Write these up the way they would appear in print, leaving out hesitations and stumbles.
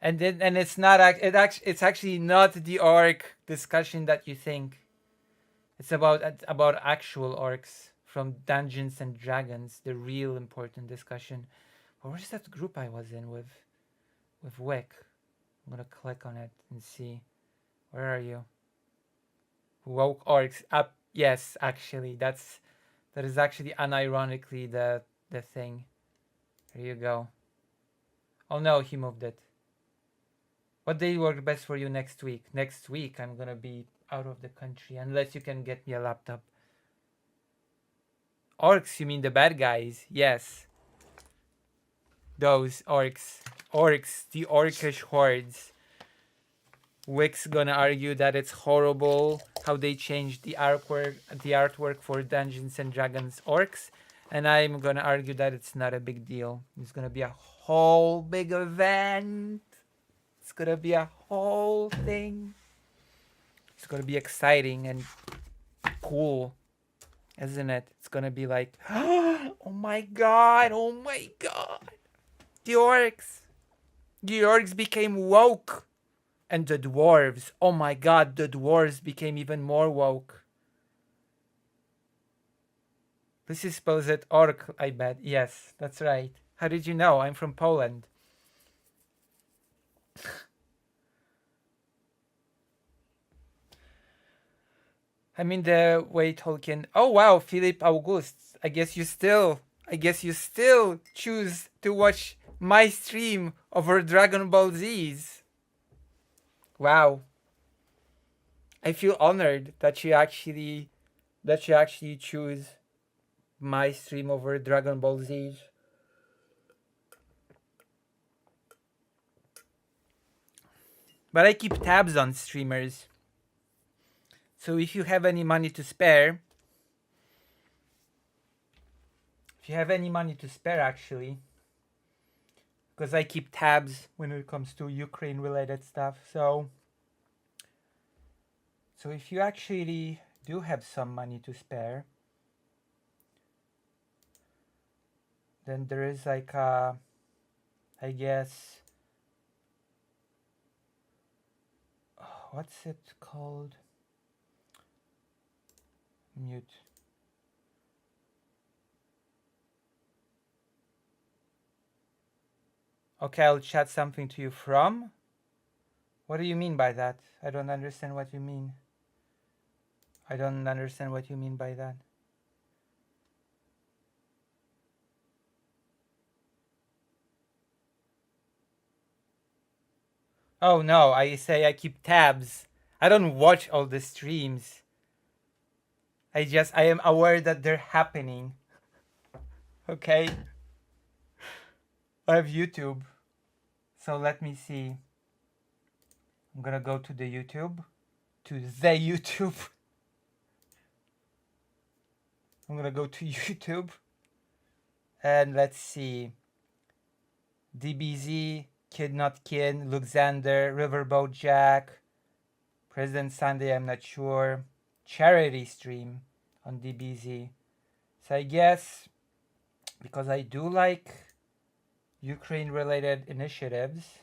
And it's not it's actually not the orc discussion that you think. It's about actual orcs from Dungeons and Dragons, the real important discussion. Where's that group I was in with Wick? I'm gonna click on it and see. Where are you? Woke orcs up. Yes, actually, that is actually unironically the thing. Here you go. Oh no, he moved it. What day works best for you next week? Next week I'm gonna be out of the country unless you can get me a laptop. Orcs, you mean the bad guys? Yes. Those orcs. Orcs, the orcish hordes. Wick's gonna argue that it's horrible how they changed the artwork for Dungeons and Dragons orcs, and I'm gonna argue that it's not a big deal. It's gonna be a whole big event. It's gonna be a whole thing. It's gonna be exciting and cool, isn't it? It's gonna be like, oh my god, oh my god. The orcs became woke. And the dwarves, oh my god, the dwarves became even more woke. This is supposed orc, I bet. Yes, that's right. How did you know? I'm from Poland. I mean the way Tolkien. Oh wow, Philip August. I guess you still choose to watch my stream over Dragon Ball Z's. Wow. I feel honored that you actually choose my stream over Dragon Ball Z. But I keep tabs on streamers. So if you have any money to spare, actually, because I keep tabs when it comes to Ukraine related stuff. So if you actually do have some money to spare, then there is like I guess, what's it called? Mute. Okay, I'll chat something to you from. What do you mean by that? I don't understand what you mean. I don't understand what you mean by that. Oh no, I say I keep tabs. I don't watch all the streams. I am aware that they're happening. Okay? I have YouTube. So let me see. I'm gonna go to the YouTube. To the YouTube. I'm gonna go to YouTube. And let's see. DBZ, Kid Not Kin, Luxander, Riverboat Jack, President Sunday, I'm not sure. Charity stream on DBZ. So I guess because I do like Ukraine related initiatives,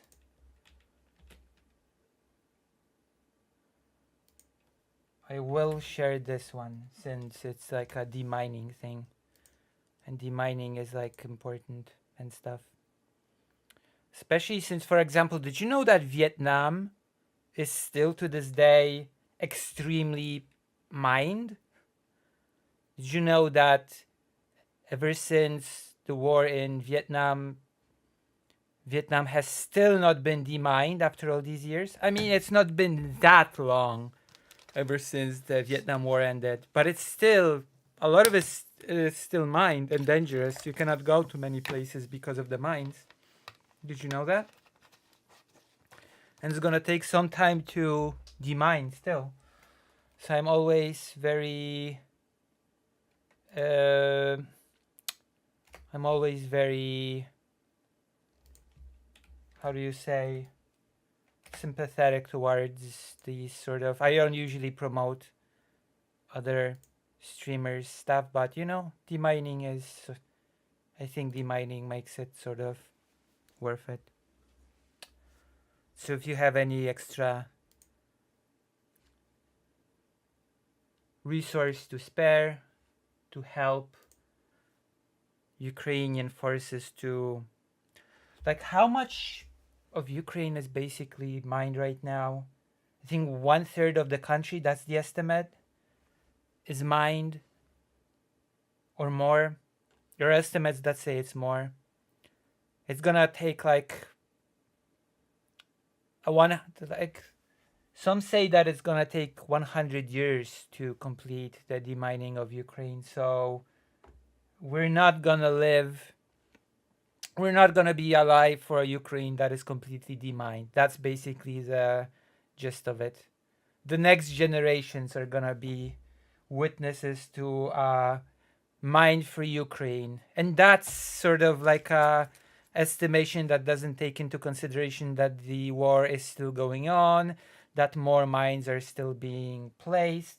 I will share this one since it's like a demining thing. And demining is like important and stuff. Especially since, for example, did you know that Vietnam is still to this day extremely mined? Did you know that ever since the war in Vietnam, Vietnam has still not been demined after all these years? I mean, it's not been that long ever since the Vietnam War ended, but it's still, a lot of it is still mined and dangerous. You cannot go to many places because of the mines. Did you know that? And it's gonna take some time to demine still. So I'm always very how do you say, sympathetic towards these sort of. I don't usually promote other streamers stuff, but you know, demining is, I think demining makes it sort of worth it. So if you have any extra resource to spare to help Ukrainian forces to, like, how much of Ukraine is basically mined right now? I think 1/3 of the country, that's the estimate, is mined or more. There are estimates that say it's more. It's gonna take like some say that it's gonna take 100 years to complete the demining of Ukraine. So we're not gonna be alive for a Ukraine that is completely demined. That's basically the gist of it. The next generations are gonna be witnesses to mine-free Ukraine, and that's sort of like a estimation that doesn't take into consideration that the war is still going on, that more mines are still being placed,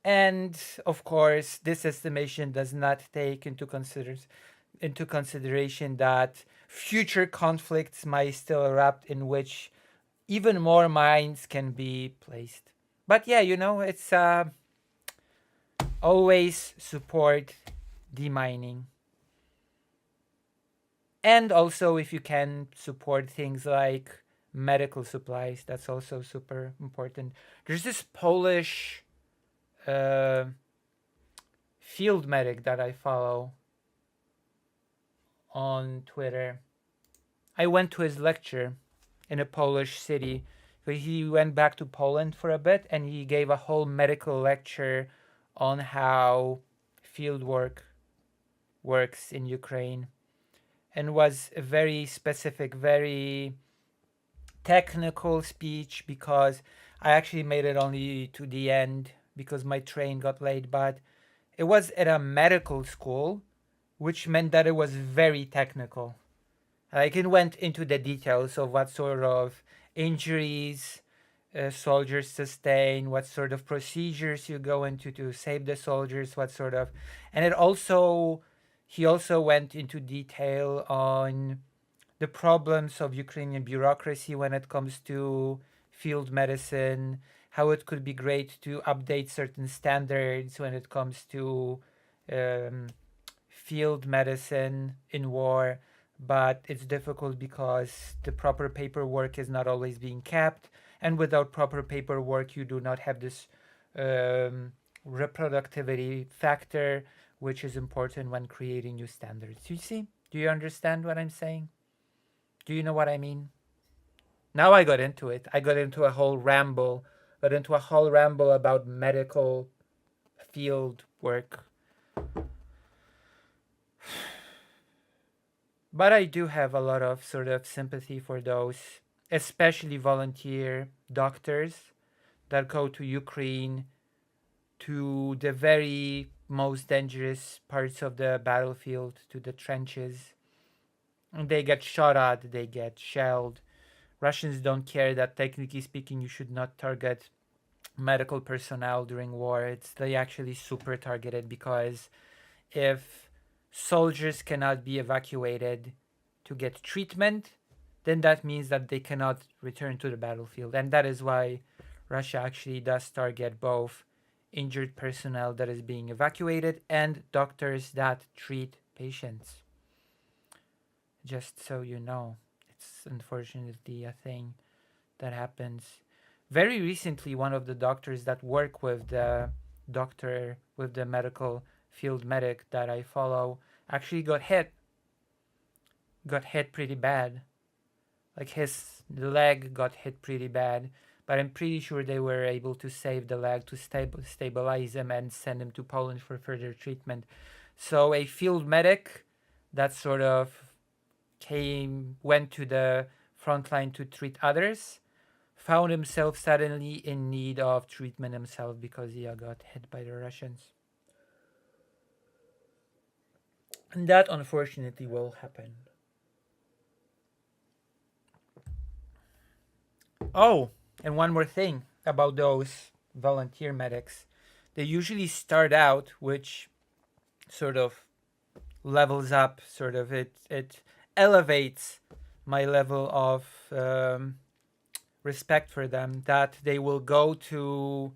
and of course, this estimation does not take into consideration that future conflicts might still erupt in which even more mines can be placed. But yeah, it's always support demining. And also, if you can support things like medical supplies, that's also super important. There's this Polish uh, field medic that I follow on Twitter. I went to his lecture in a Polish city. He went back to Poland for a bit and he gave a whole medical lecture on how field work works in Ukraine, and was a very specific, very technical speech, because I actually made it only to the end because my train got late, but it was at a medical school, which meant that it was very technical. Like, it went into the details of what sort of injuries soldiers sustain, what sort of procedures you go into to save the soldiers, and he also went into detail on the problems of Ukrainian bureaucracy when it comes to field medicine, how it could be great to update certain standards when it comes to um, field medicine in war, but it's difficult because the proper paperwork is not always being kept, and without proper paperwork you do not have this reproductivity factor, which is important when creating new standards. You see? Do you understand what I'm saying? Do you know what I mean? Now I got into it. I got into a whole ramble, about medical field work. But I do have a lot of sort of sympathy for those, especially volunteer doctors that go to Ukraine, to the very most dangerous parts of the battlefield, to the trenches. And they get shot at, they get shelled. Russians don't care that, technically speaking, you should not target medical personnel during war. They actually super targeted, because if soldiers cannot be evacuated to get treatment, then that means that they cannot return to the battlefield. And that is why Russia actually does target both injured personnel that is being evacuated and doctors that treat patients. Just so you know, it's unfortunately a thing that happens. Very recently, one of the doctors that work with the medical field medic that I follow actually got hit pretty bad. Like, his leg got hit pretty bad, but I'm pretty sure they were able to save the leg, to stabilize him and send him to Poland for further treatment. So a field medic that sort of went to the front line to treat others found himself suddenly in need of treatment himself because he got hit by the Russians. And that unfortunately will happen. Oh, and one more thing about those volunteer medics. They usually start out, which sort of levels up, it elevates my level of respect for them, that they will go to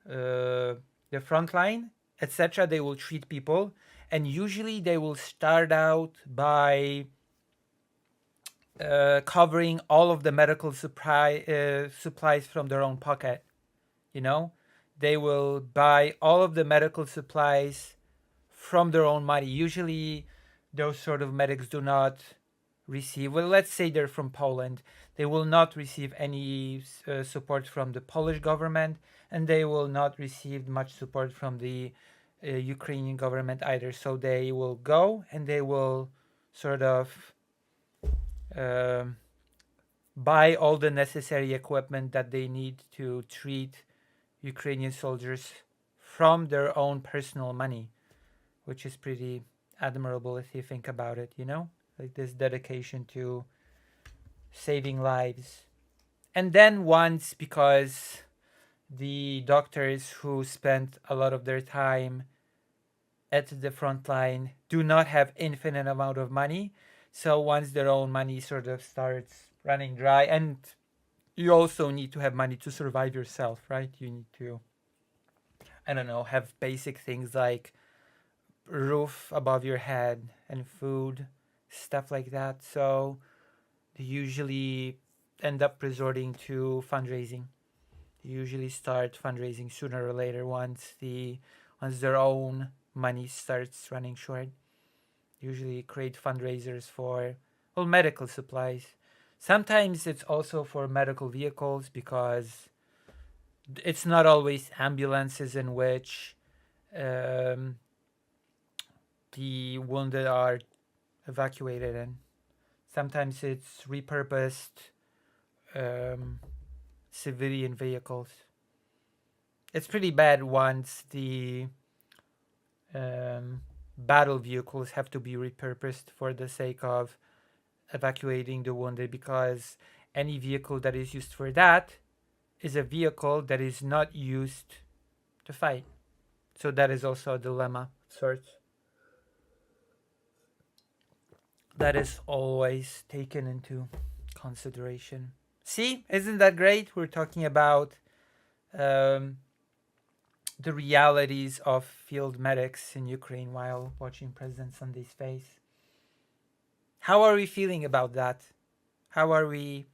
the front line, etc. They will treat people, and usually they will start out by covering all of the medical supplies from their own pocket. You know, they will buy all of the medical supplies from their own money. Usually, those sort of medics do not receive. Well, let's say they're from Poland. They will not receive any support from the Polish government, and they will not receive much support from the Ukrainian government either. So they will go and they will sort of um, buy all the necessary equipment that they need to treat Ukrainian soldiers from their own personal money, which is pretty admirable if you think about it, you know? Like this dedication to saving lives. And then once, because the doctors who spent a lot of their time at the front line do not have infinite amount of money, so once their own money sort of starts running dry, and you also need to have money to survive yourself, right? You need to, I don't know, have basic things like roof above your head and food, stuff like that. So they usually end up resorting to fundraising. They usually start fundraising sooner or later once their own money starts running short. Usually create fundraisers for, well, medical supplies. Sometimes it's also for medical vehicles, because it's not always ambulances in which um, the wounded are evacuated in. Sometimes it's repurposed civilian vehicles. It's pretty bad once the battle vehicles have to be repurposed for the sake of evacuating the wounded, because any vehicle that is used for that is a vehicle that is not used to fight. So that is also a dilemma of sorts. That is always taken into consideration. See, isn't that great? We're talking about the realities of field medics in Ukraine while watching President Sunday's face. How are we feeling about that? How are we?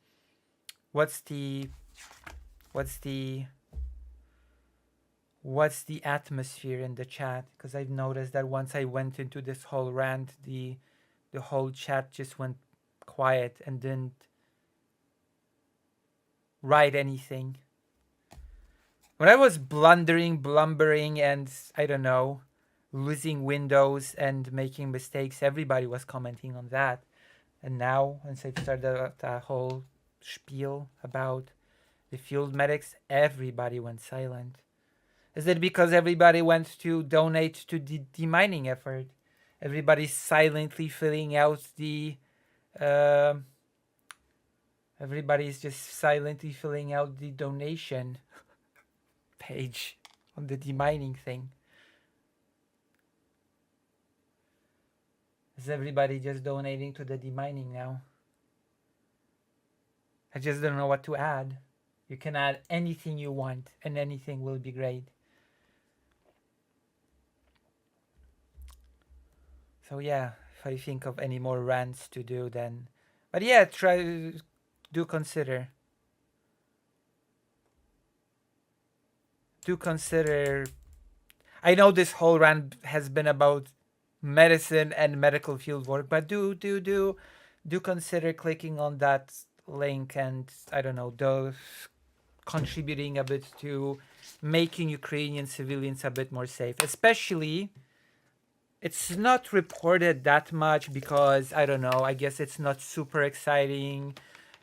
What's the atmosphere in the chat? Because I've noticed that once I went into this whole rant, the whole chat just went quiet and didn't write anything. When I was blumbering, and I don't know, losing windows and making mistakes, everybody was commenting on that. And now, once I've started a whole spiel about the field medics, everybody went silent. Is it because everybody went to donate to the demining effort? Everybody's silently filling out the everybody's just silently filling out the donation page on the demining thing. Is everybody just donating to the demining now? I just don't know what to add. You can add anything you want, and anything will be great. So yeah, if I think of any more rants to do, then, but yeah, do consider I know this whole rant has been about medicine and medical field work, but do consider clicking on that link and, I don't know, those contributing a bit to making Ukrainian civilians a bit more safe. Especially, it's not reported that much because, I don't know, I guess it's not super exciting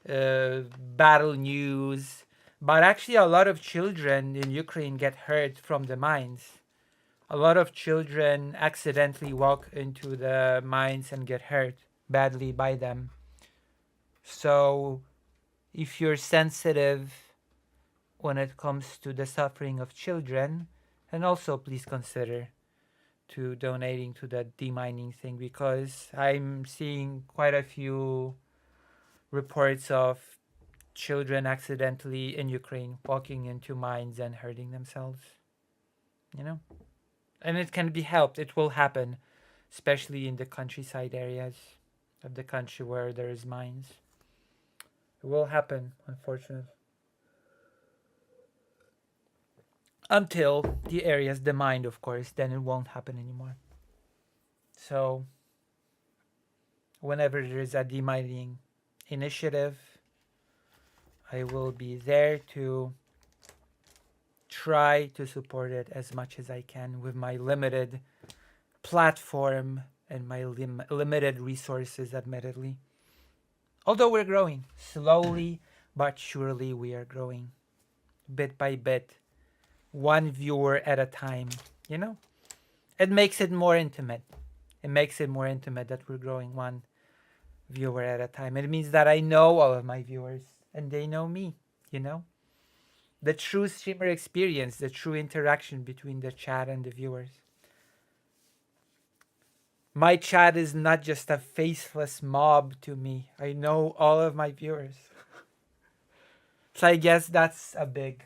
battle news. But actually, a lot of children in Ukraine get hurt from the mines. A lot of children accidentally walk into the mines and get hurt badly by them. So, if you're sensitive when it comes to the suffering of children, then also please consider to donating to the demining thing, because I'm seeing quite a few reports of children accidentally in Ukraine walking into mines and hurting themselves. You know? And it can be helped. It will happen, especially in the countryside areas of the country where there is mines. It will happen, unfortunately. Until the area is demined, of course, then it won't happen anymore. So, whenever there is a demining initiative, I will be there to try to support it as much as I can with my limited platform and my limited resources, admittedly. Although we're growing, slowly but surely we are growing, bit by bit, one viewer at a time, you know? It makes it more intimate. It makes it more intimate that we're growing one viewer at a time. It means that I know all of my viewers and they know me, you know? The true streamer experience, the true interaction between the chat and the viewers. My chat is not just a faceless mob to me. I know all of my viewers. So I guess that's a big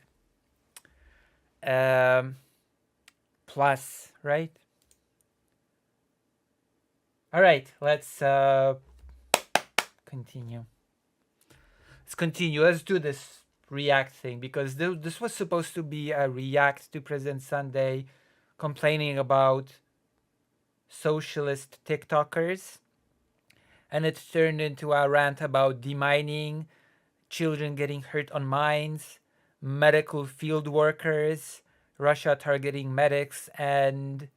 plus, right? All right, let's continue. Let's continue. Let's do this React thing because this was supposed to be a React to President Sunday complaining about socialist TikTokers, and it turned into a rant about demining, children getting hurt on mines, medical field workers, Russia targeting medics, and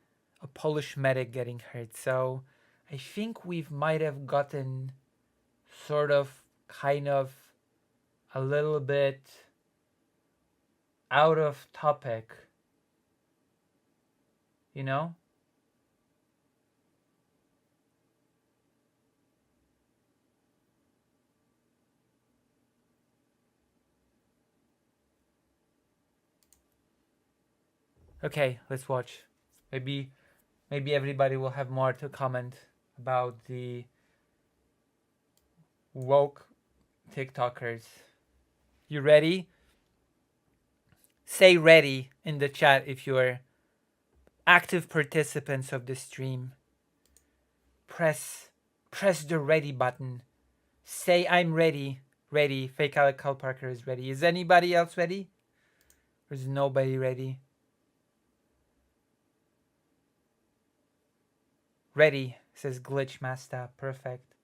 a Polish medic getting hurt. So I think we might have gotten sort of, kind of, a little bit out of topic, you know? Okay, let's watch. Maybe everybody will have more to comment about the woke TikTokers. You ready? Say ready in the chat if you're active participants of the stream. Press the ready button. Say I'm ready. Ready. Fake Alec Carl Parker is ready. Is anybody else ready? Or is nobody ready? Ready, says Glitch Master. Perfect.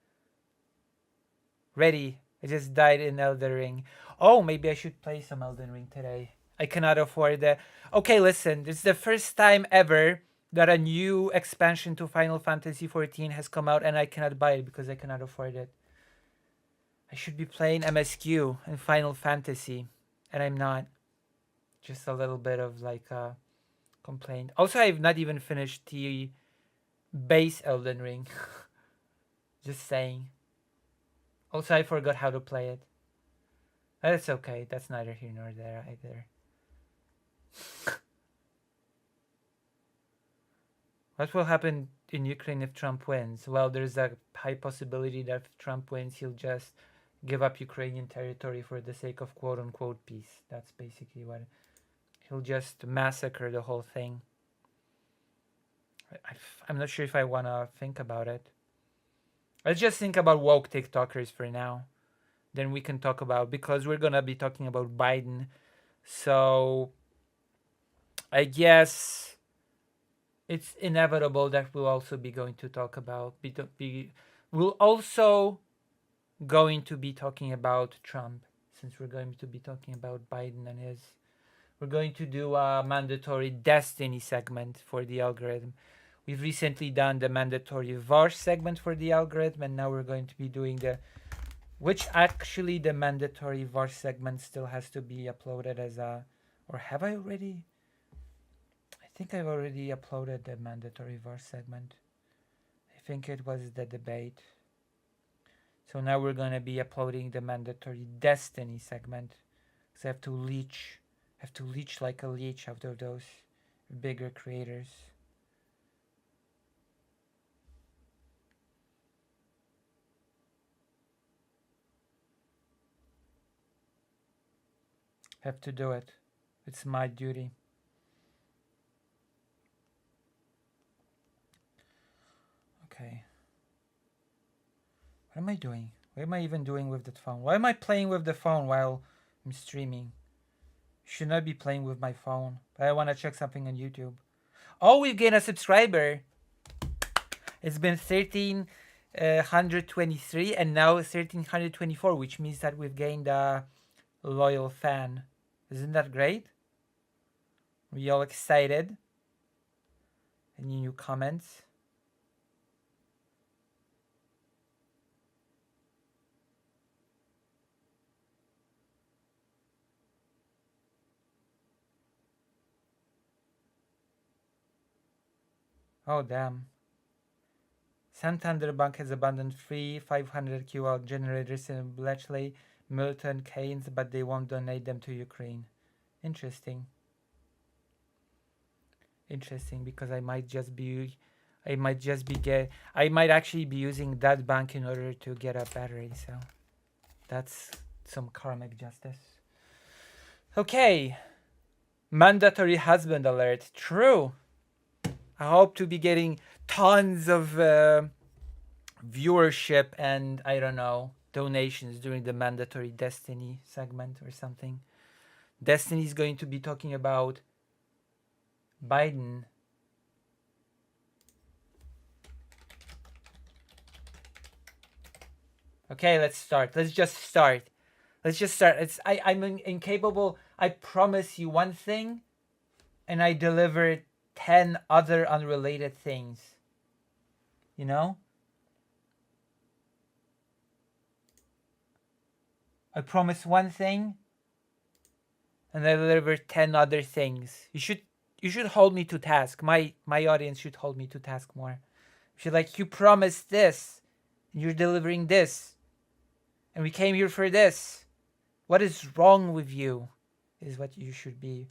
Ready. I just died in Elden Ring. Oh, maybe I should play some Elden Ring today. I cannot afford that. Okay, listen. This is the first time ever that a new expansion to Final Fantasy XIV has come out and I cannot buy it because I cannot afford it. I should be playing MSQ and Final Fantasy, and I'm not. Just a little bit of like a complaint. Also, I've not even finished the base Elden Ring. Just saying. Also, I forgot how to play it. That's okay. That's neither here nor there either. What will happen in Ukraine if Trump wins? Well, there's a high possibility that if Trump wins, he'll just give up Ukrainian territory for the sake of quote-unquote peace. That's basically what... He'll just massacre the whole thing. I'm not sure if I want to think about it. Let's just think about woke TikTokers for now. Then we can talk about... Because we're going to be talking about Biden. So... I guess... It's inevitable that we'll also be going to talk about... We'll also going to be talking about Trump, since we're going to be talking about Biden and his... We're going to do a mandatory Destiny segment for the algorithm. We've recently done the mandatory Varsh segment for the algorithm, and now we're going to be doing the... Which actually the mandatory Varsh segment still has to be uploaded as a... Or have I already... I think I've already uploaded the mandatory Varsh segment. I think it was the debate. So now we're going to be uploading the mandatory Destiny segment. So I have to leech like a leech out of those bigger creators. Have to do it. It's my duty. Okay. What am I doing? What am I even doing with the phone? Why am I playing with the phone while I'm streaming? Should not be playing with my phone. But I want to check something on YouTube. Oh, we've gained a subscriber. It's been 1,323 and now 1,324, which means that we've gained a loyal fan. Isn't that great? We all excited? Any new comments? Oh, damn. Santander Bank has abandoned 500 QL generators in Bletchley, Milton Keynes, but they won't donate them to Ukraine. Interesting. Interesting, because I might actually be using that bank in order to get a battery, so that's some karmic justice. Okay. Mandatory husband alert. True. I hope to be getting tons of viewership and, I don't know, donations during the mandatory Destiny segment or something. Destiny is going to be talking about Biden. Okay, let's start. Let's just start. I'm incapable. I promise you one thing, and I deliver 10 other unrelated things. You know? I promise one thing, and I deliver 10 other things. You should hold me to task. My audience should hold me to task more. You should, like, you promised this, and you're delivering this, and we came here for this. What is wrong with you? Is what you should be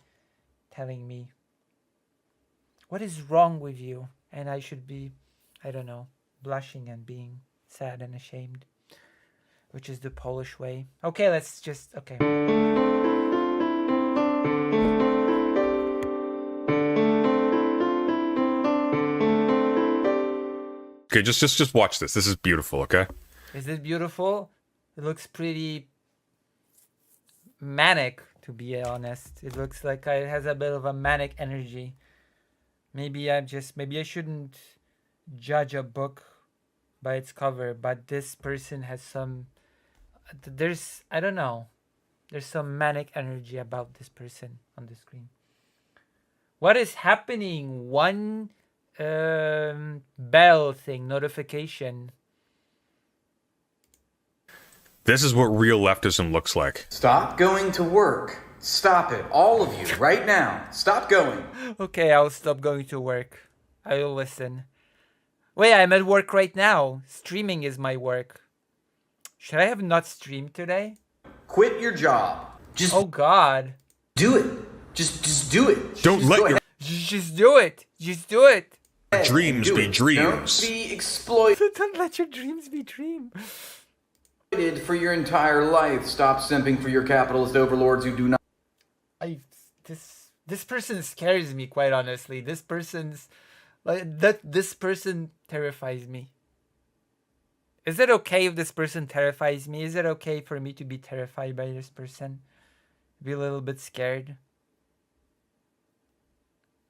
telling me. What is wrong with you? And I should be, I don't know, blushing and being sad and ashamed, which is the Polish way. Okay, let's just, okay. Okay, just watch this. This is beautiful, okay? Is it beautiful? It looks pretty manic, to be honest. It looks like it has a bit of a manic energy. Maybe I shouldn't judge a book by its cover, but this person has some, I don't know, there's some manic energy about this person on the screen. What is happening? One bell thing, notification. This is what real leftism looks like. Stop going to work. Stop it. All of you, right now. Stop going. Okay, I'll stop going to work. I will listen. Wait, I'm at work right now. Streaming is my work. Should I have not streamed today? Quit your job. Just Oh God. do it. Just do it. Don't Just let go your Just do it. Just do it. ahead. dreams Do be it. dreams. Don't be exploited Don't let your dreams be dreams. for your entire life. Stop simping for your capitalist overlords who do not. This person scares me, quite honestly. This person terrifies me. Is it okay if this person terrifies me? Is it okay for me to be terrified by this person? Be a little bit scared?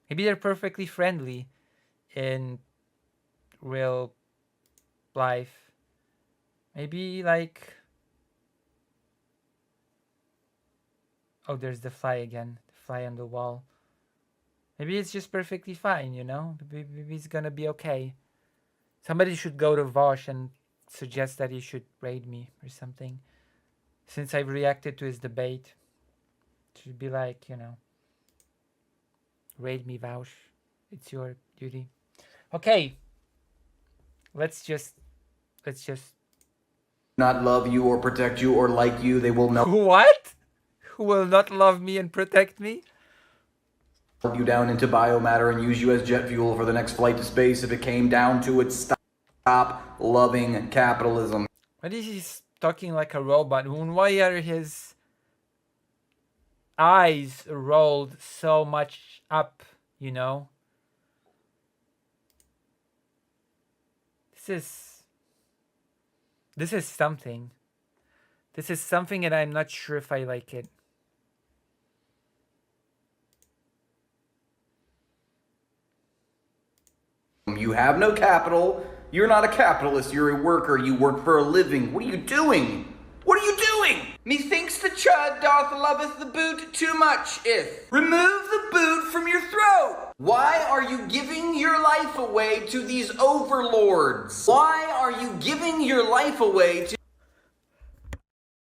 Maybe they're perfectly friendly in real life. Maybe, like... Oh, there's the fly again. The fly on the wall. Maybe it's just perfectly fine, you know? Maybe it's gonna be okay. Somebody should go to Vosh and suggest that he should raid me or something. Since I've reacted to his debate. It should be like, you know... Raid me, Vosh. It's your duty. Okay. Let's just... Not love you or protect you or like you. They will melt What? Who will not love me and protect me? you down into biomatter and use you as jet fuel for the next flight to space if it came down to it. Stop loving capitalism. Why is he talking like a robot? Why are his eyes rolled so much up, you know. This is something. This is something, and I'm not sure if I like it. You have no capital. You're not a capitalist. You're a worker. You work for a living. What are you doing? What are you doing? Methinks the chud doth loveth the boot too much, if. Remove the boot from your throat. Why are you giving your life away to these overlords? Why are you giving your life away to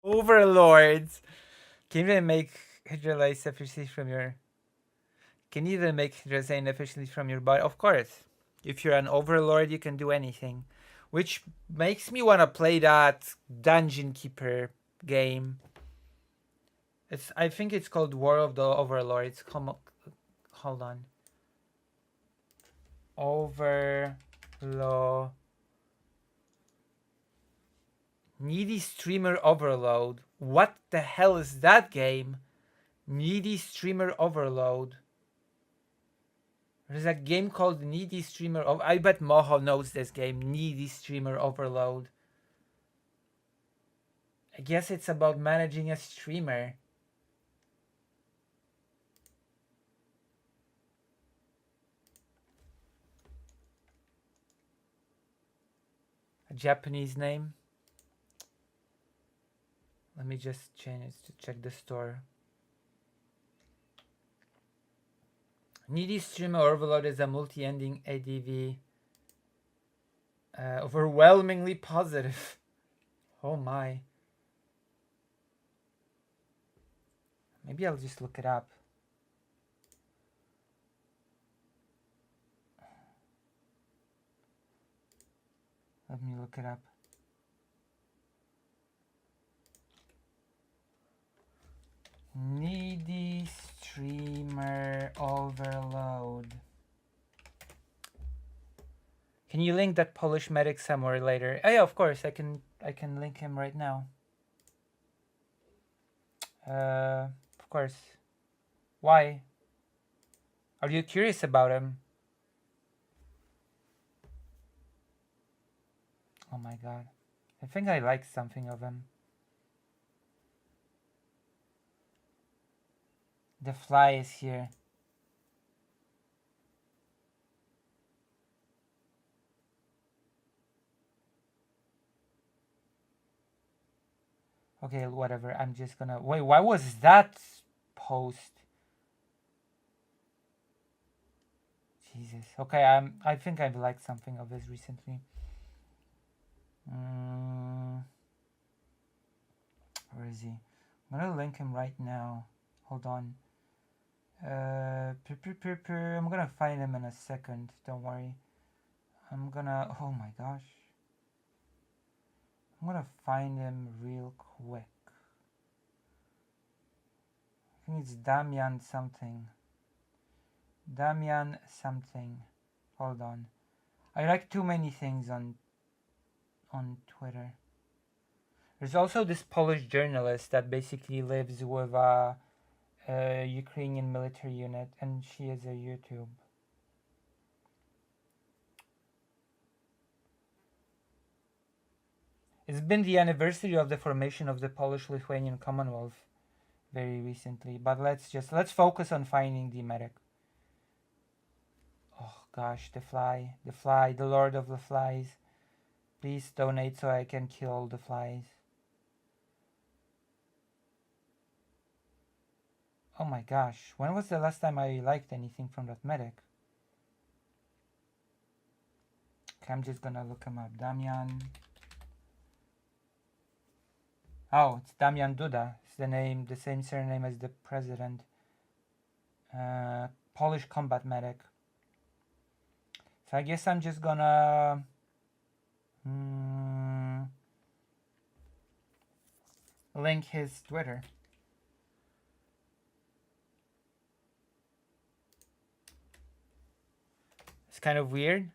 Overlords. Can you even make hydrolyze efficiency from your... Can you even make hydrolyze efficiency from your body? Of course. If you're an overlord, you can do anything. Which makes me want to play that Dungeon Keeper game. I think it's called War of the Overlords. Hold on. Overlord. Needy Streamer Overload. What the hell is that game? Needy Streamer Overload. There's a game called Needy Streamer. I bet Moho knows this game. Needy Streamer Overload. I guess it's about managing a streamer. A Japanese name. Let me just change it to check the store. Needy Streamer Overload is a multi-ending ADV. Overwhelmingly positive. Oh my. Maybe I'll just look it up. Let me look it up. Needy Streamer Overload. Can you link that Polish medic somewhere later? Oh yeah, of course. I can link him right now. Of course. Why? Are you curious about him? Oh my god. I think I like something of him. The fly is here. Okay, whatever. I'm just gonna... Wait, why was that post? Jesus. Okay, I think I've liked something of his recently. Where is he? I'm gonna link him right now. Hold on. I'm gonna find him in a second. Don't worry. I'm gonna... Oh my gosh. I'm gonna find him real quick. I think it's Damian something. Damian something. Hold on. I like too many things on Twitter. There's also this Polish journalist that basically lives with a Ukrainian military unit, and she is a YouTube. It's been the anniversary of the formation of the Polish-Lithuanian Commonwealth very recently, but let's focus on finding the medic. Oh gosh, the fly, the Lord of the Flies. Please donate so I can kill all the flies. Oh my gosh, when was the last time I liked anything from that medic? Okay, I'm just gonna look him up. Damian. Oh, it's Damian Duda. It's the name, the same surname as the president. Polish combat medic. So I guess I'm just gonna link his Twitter. It's kind of weird.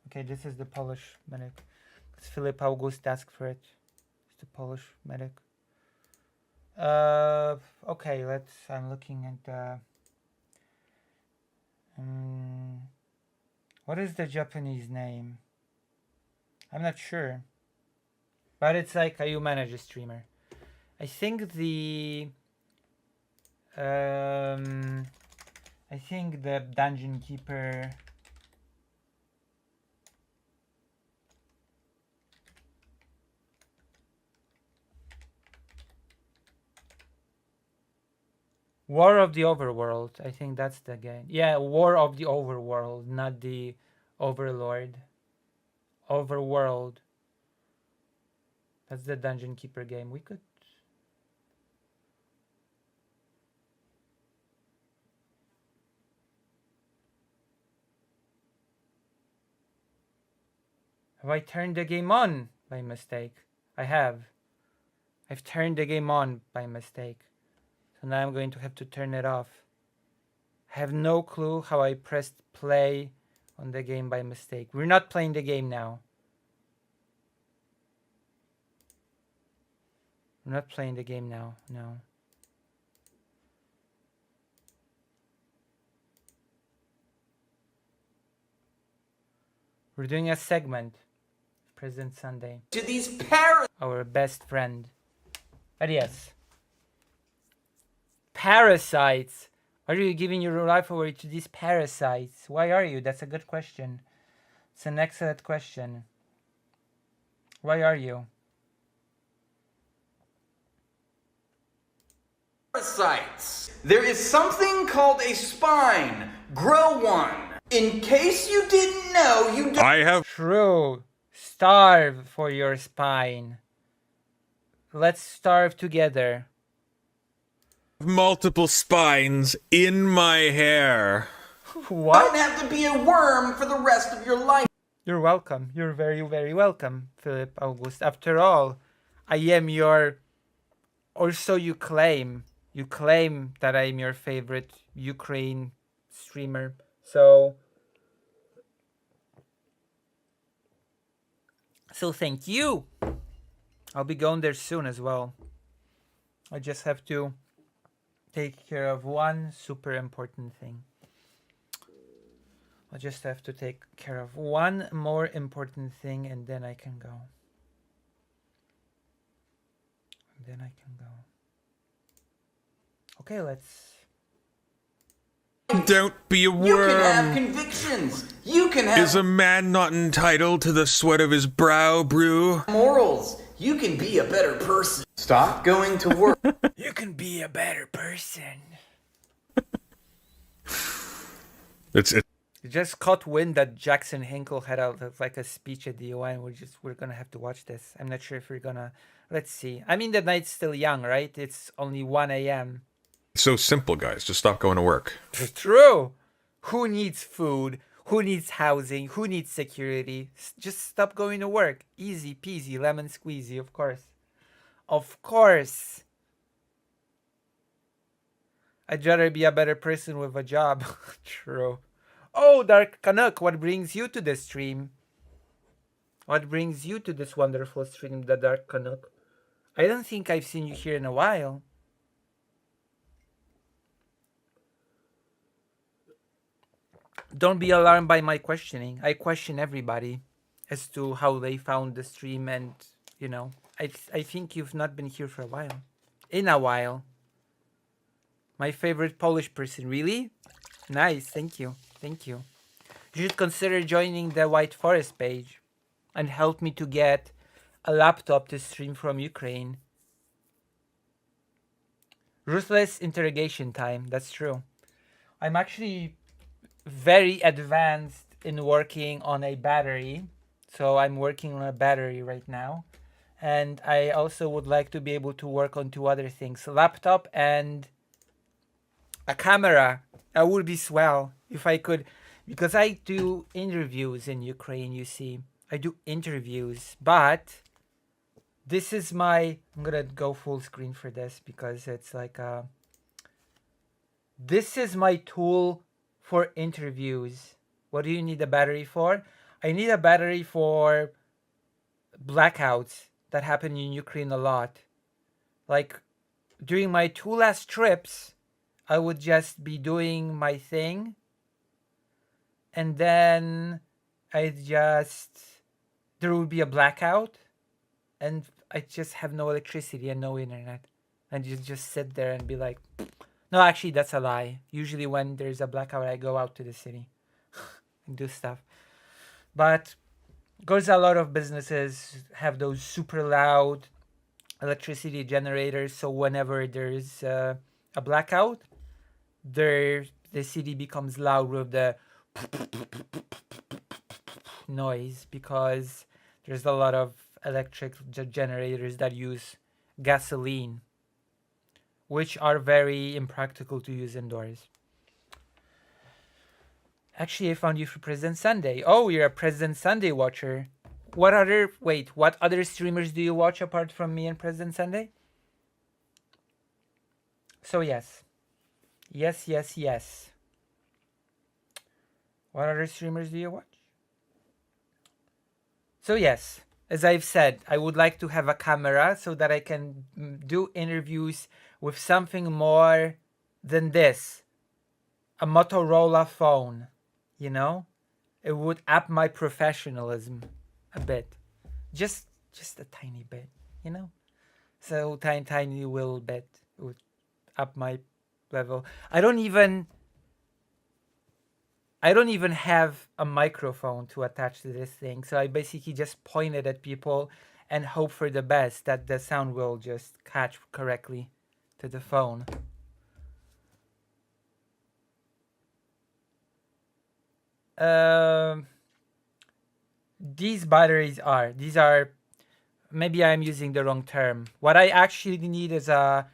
Okay, this is the Polish medic. It's Philip August asked for it. It's the Polish medic. Okay, I'm looking at the... what is the Japanese name? I'm not sure. But it's like you manage a streamer. I think the... I think the Dungeon Keeper... War of the Overworld. I think that's the game. Yeah, War of the Overworld, not the Overlord. Overworld. That's the Dungeon Keeper game. We could... Have I turned the game on by mistake? I have. I've turned the game on by mistake. So now I'm going to have to turn it off. I have no clue how I pressed play on the game by mistake. We're not playing the game now. We're not playing the game now, no. We're doing a segment. President Sunday. To these parasites. Our best friend. But yes. Parasites. Why are you giving your life away to these parasites? Why are you? That's a good question. It's an excellent question. Why are you? Parasites. There is something called a spine. Grow one. In case you didn't know, you don't... I have True. Starve for your spine. Let's starve together. multiple spines in my hair. What? don't have to be a worm for the rest of your life. You're welcome. You're very, very welcome, Philip August. After all, I am your... Or so you claim. You claim that I'm your favorite Ukraine streamer. So thank you. I'll be going there soon as well. I just have to take care of one super important thing. I just have to take care of one more important thing and then I can go. Then I can go. Okay, let's... Don't be a You can have worm. convictions. You can have Is a man not entitled to the sweat of his brow, brew? morals. You can be a better person. Stop going to work. You can be a better person. It's You just caught wind that Jackson Hinkle had a speech at the UN. We're gonna have to watch this. I'm not sure if we're gonna... Let's see. I mean, the night's still young, right? It's only 1 a.m. so simple, guys. Just stop going to work. It's true. Who needs food? Who needs housing? Who needs security? Just stop going to work. Easy peasy, lemon squeezy, of course. Of course. I'd rather be a better person with a job. True. Oh, Dark Canuck, what brings you to this stream? What brings you to this wonderful stream, the Dark Canuck? I don't think I've seen you here in a while. Don't be alarmed by my questioning. I question everybody as to how they found the stream and, you know, I think you've not been here for a while. In a while. My favorite Polish person, really? Nice, thank you. Thank you. You should consider joining the White Forest page and help me to get a laptop to stream from Ukraine. Ruthless interrogation time, that's true. I'm actually very advanced in working on a battery. So I'm working on a battery right now. And I also would like to be able to work on 2 other things. A laptop and a camera. That would be swell if I could. Because I do interviews in Ukraine, you see. I do interviews. But this is my... I'm going to go full screen for this because it's like a... This is my tool for interviews. What do you need a battery for? I need a battery for blackouts that happen in Ukraine a lot. Like during my 2 last trips, I would just be doing my thing, and then there would be a blackout, and I just have no electricity and no internet, and you just sit there and be like, no, actually that's a lie. Usually when there's a blackout, I go out to the city and do stuff. But because a lot of businesses have those super loud electricity generators, so whenever there's a blackout, the city becomes loud with the noise, because there's a lot of electric generators that use gasoline, which are very impractical to use indoors. Actually, I found you for President Sunday. Oh, you're a President Sunday watcher. What other streamers do you watch apart from me and President Sunday? So yes. Yes. What other streamers do you watch? So yes, as I've said, I would like to have a camera so that I can do interviews with something more than this. A Motorola phone, you know? It would up my professionalism a bit. Just a tiny bit, you know? So tiny little bit would up my level. I don't even have a microphone to attach to this thing, so I basically just point it at people and hope for the best, that the sound will just catch correctly to the phone. These batteries are, maybe I'm using the wrong term. What I actually need is a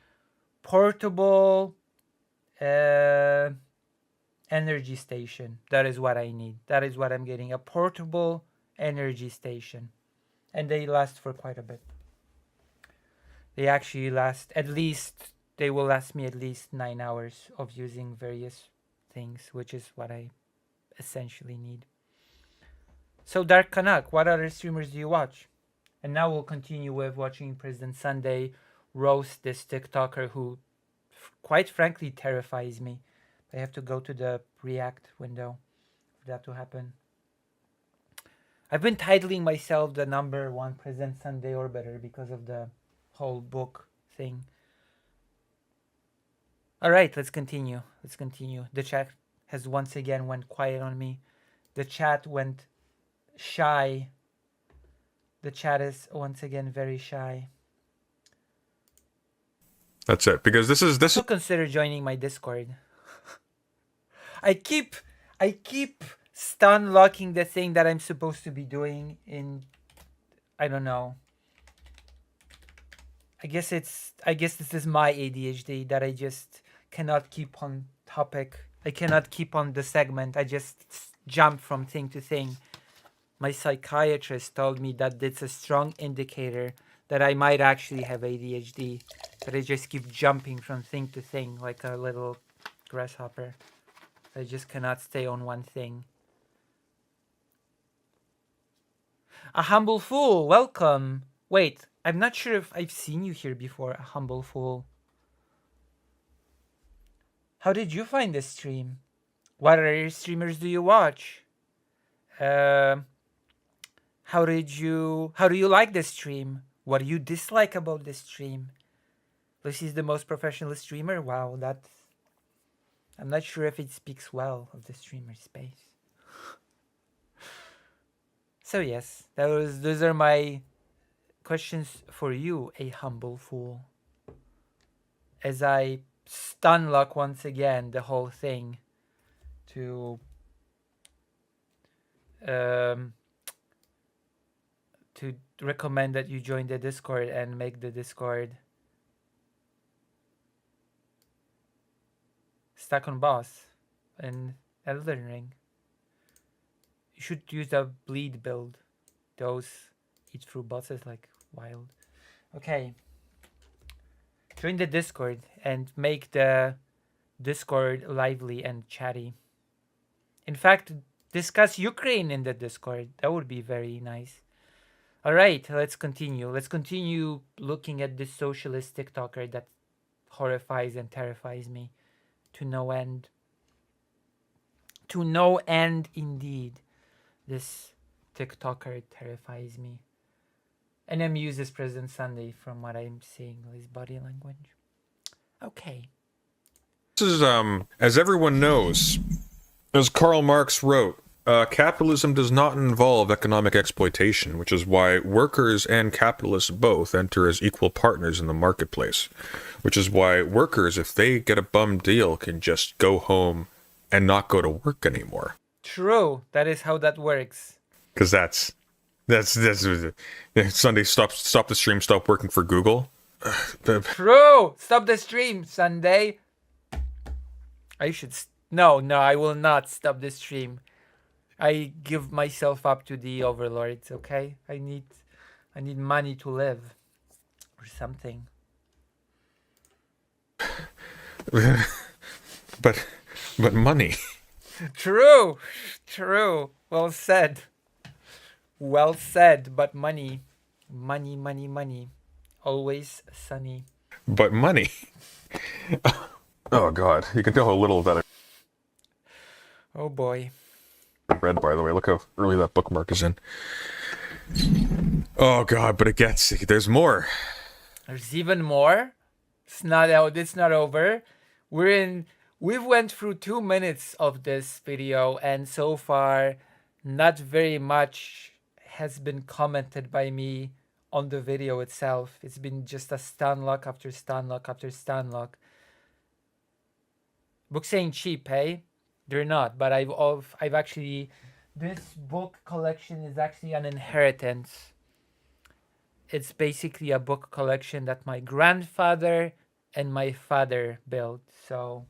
portable energy station. That is what I need. That is what I'm getting, a portable energy station. And they last for quite a bit. They actually they will last me at least 9 hours of using various things, which is what I essentially need. So Dark Canuck, what other streamers do you watch? And now we'll continue with watching President Sunday roast this TikToker who quite frankly terrifies me. I have to go to the React window for that to happen. I've been titling myself the #1 President Sunday Orbiter because of the whole book thing. Alright, let's continue. The chat has once again went quiet on me. The chat went shy. The chat is once again very shy. That's it, because this is So consider joining my Discord. I keep stun locking the thing that I'm supposed to be doing in, I don't know. I guess this is my ADHD, that I just cannot keep on topic. I cannot keep on the segment. I just jump from thing to thing. My psychiatrist told me that it's a strong indicator that I might actually have ADHD, that I just keep jumping from thing to thing like a little grasshopper. I just cannot stay on one thing. A Humble Fool, welcome. Wait, I'm not sure if I've seen you here before, A Humble Fool. How did you find this stream? What other streamers do you watch? How do you like this stream? What do you dislike about this stream? Lucy's the most professional streamer? Wow, I'm not sure if it speaks well of the streamer space. So yes, those are my questions for you, A Humble Fool. As I stun lock once again the whole thing to recommend that you join the Discord and make the Discord stuck on boss in Elden Ring. You should use a bleed build. Those eat through bosses like wild. Okay. Join the Discord and make the Discord lively and chatty. In fact, discuss Ukraine in the Discord. That would be very nice. Alright, let's continue. Let's continue looking at this socialist TikToker that horrifies and terrifies me to no end. To no end, indeed. This TikToker terrifies me. And amused as President Sunday from what I'm seeing with his body language. Okay. This is, as everyone knows, as Karl Marx wrote, capitalism does not involve economic exploitation, which is why workers and capitalists both enter as equal partners in the marketplace. Which is why workers, if they get a bum deal, can just go home and not go to work anymore. True. That is how that works. Because that's Sunday, stop the stream, stop working for Google. True. Stop the stream, Sunday. I should... No, I will not stop the stream. I give myself up to the overlords, okay? I need money to live. Or something. but money. True. Well said, but money. Money. Always sunny. But money. Oh God, you can tell how little of that Oh boy. I read, by the way. Look how early that bookmark is in. Oh God, but there's more. There's even more. It's not out. It's not over. We've went through 2 minutes of this video, and so far, not very much has been commented by me on the video itself. It's been just a stun lock after stun lock after stun lock. Books ain't cheap, hey? They're not. But I've actually, this book collection is actually an inheritance. It's basically a book collection that my grandfather and my father built. So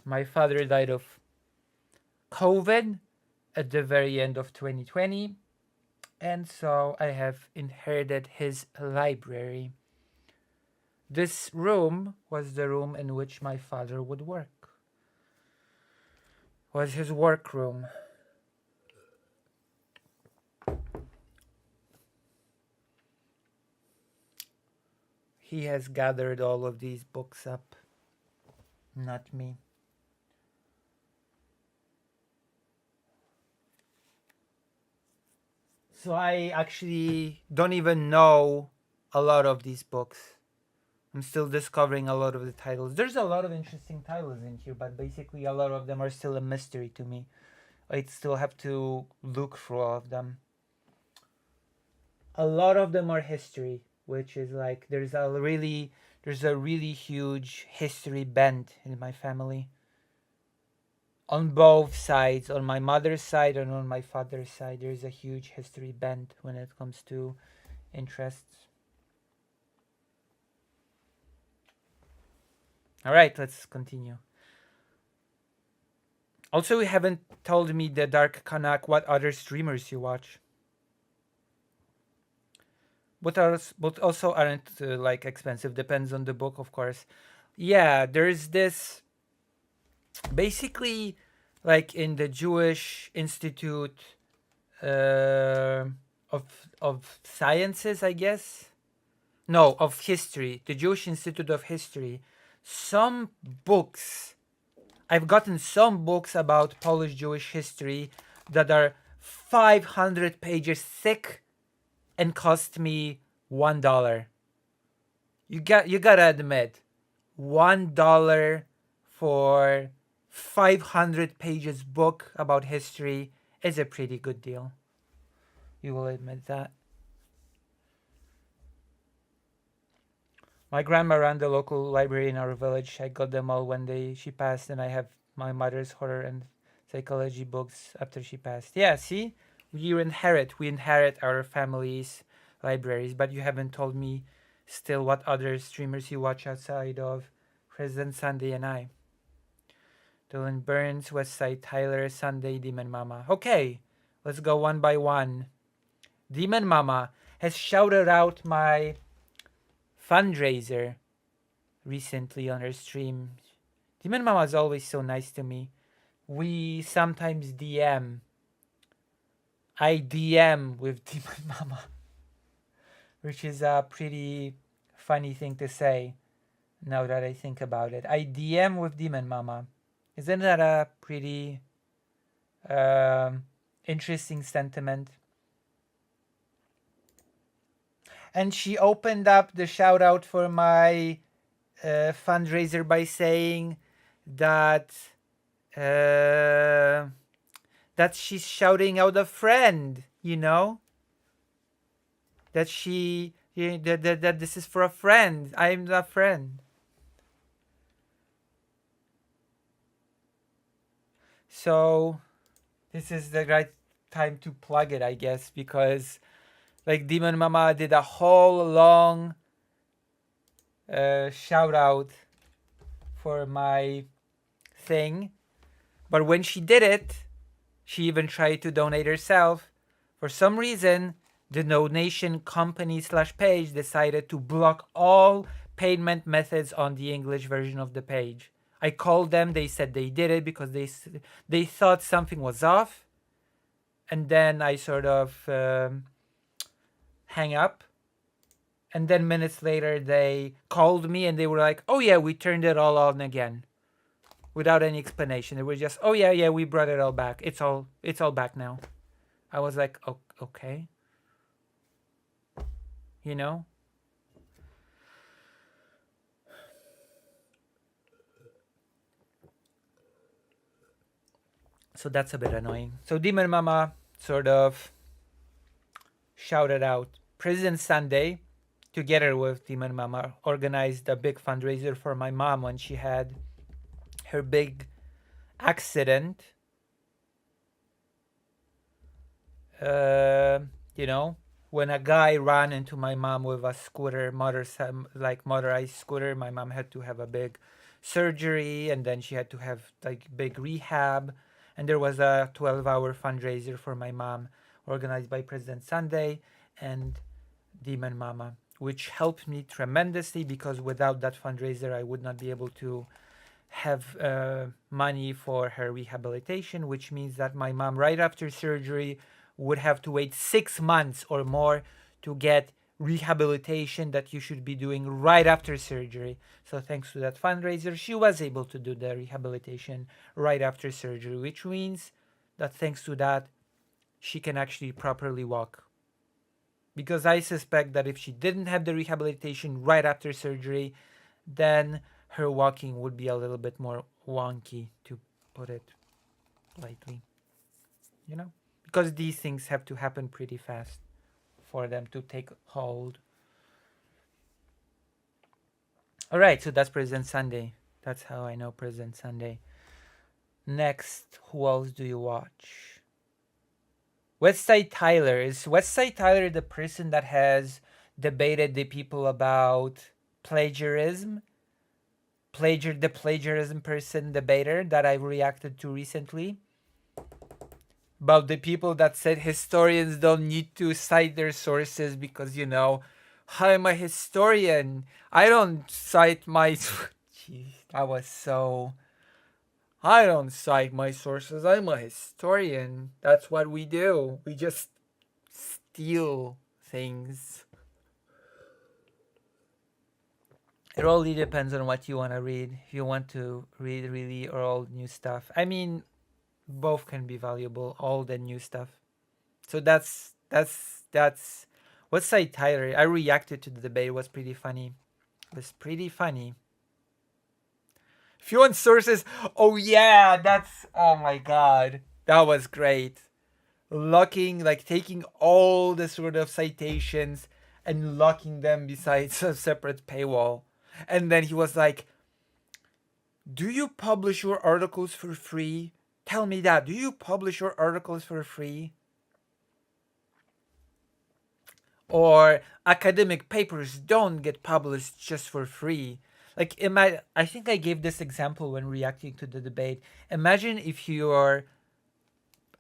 my father died of COVID at the very end of 2020, and so I have inherited his library. This room was the room in which my father would work. Was his work room. He has gathered all of these books up, not me. So I actually don't even know a lot of these books. I'm still discovering a lot of the titles. There's a lot of interesting titles in here, but basically a lot of them are still a mystery to me. I still have to look through all of them. A lot of them are history, which is like there's a really huge history bent in my family. On both sides, on my mother's side and on my father's side, there's a huge history bent when it comes to interests. All right, let's continue. Also, you haven't told me, the Dark Kanak, what other streamers you watch. But also aren't like expensive. Depends on the book, of course. Yeah, there's this. Basically, like in the Jewish Institute of Sciences, I guess. No, of History. The Jewish Institute of History. Some books. I've gotten some books about Polish Jewish history that are 500 pages thick and cost me $1. You gotta admit, $1 for 500 pages book about history is a pretty good deal. You will admit that. My grandma ran the local library in our village. I got them all when she passed, and I have my mother's horror and psychology books after she passed. Yeah, see? We inherit our family's libraries, but you haven't told me still what other streamers you watch outside of President Sunday and I. Dylan Burns, Westside Tyler, Sunday, Demon Mama. Okay, let's go one by one. Demon Mama has shouted out my fundraiser recently on her stream. Demon Mama is always so nice to me. We sometimes DM. I DM with Demon Mama, which is a pretty funny thing to say now that I think about it. I DM with Demon Mama. Isn't that a pretty interesting sentiment? And she opened up the shout out for my fundraiser by saying that that she's shouting out a friend, you know? That that this is for a friend. I'm the friend. So this is the right time to plug it, I guess, because like Demon Mama did a whole long shout out for my thing, but when she did it, she even tried to donate herself. For some reason, the donation company / page decided to block all payment methods on the English version of the page. I called them. They said they did it because they thought something was off, and then I sort of hang up. And then minutes later, they called me and they were like, "Oh yeah, we turned it all on again," without any explanation. They were just, "Oh yeah, we brought it all back. It's all back now." I was like, "Oh, okay," you know. So that's a bit annoying. So Demon Mama sort of shouted out. President Sunday, together with Demon Mama, organized a big fundraiser for my mom when she had her big accident. You know, when a guy ran into my mom with a scooter, motorized scooter, my mom had to have a big surgery, and then she had to have like big rehab. And there was a 12-hour fundraiser for my mom, organized by President Sunday and Demon Mama, which helped me tremendously because without that fundraiser, I would not be able to have money for her rehabilitation, which means that my mom, right after surgery, would have to wait 6 months or more to get rehabilitation that you should be doing right after surgery. So thanks to that fundraiser, she was able to do the rehabilitation right after surgery, which means that thanks to that, she can actually properly walk. Because I suspect that if she didn't have the rehabilitation right after surgery, then her walking would be a little bit more wonky, to put it lightly. You know? Because these things have to happen pretty fast for them to take hold. All right, so that's President Sunday. That's how I know President Sunday. Next, who else do you watch? Westside Tyler. Is Westside Tyler the person that has debated the people about plagiarism? The plagiarism person debater that I reacted to recently? About the people that said historians don't need to cite their sources because, you know, I'm a historian. I don't cite my... Jeez, that was so... I don't cite my sources. I'm a historian. That's what we do. We just steal things. It really depends on what you want to read. If you want to read really old new stuff. I mean, both can be valuable, old and new stuff. So that's Westside Tyler. I reacted to the debate. It was pretty funny. If you want sources, oh yeah, oh my god, that was great. Taking all the sort of citations and locking them beside a separate paywall. And then he was like, "Do you publish your articles for free? Tell me that. Do you publish your articles for free? Or academic papers don't get published just for free?" Like, I think I gave this example when reacting to the debate. Imagine if your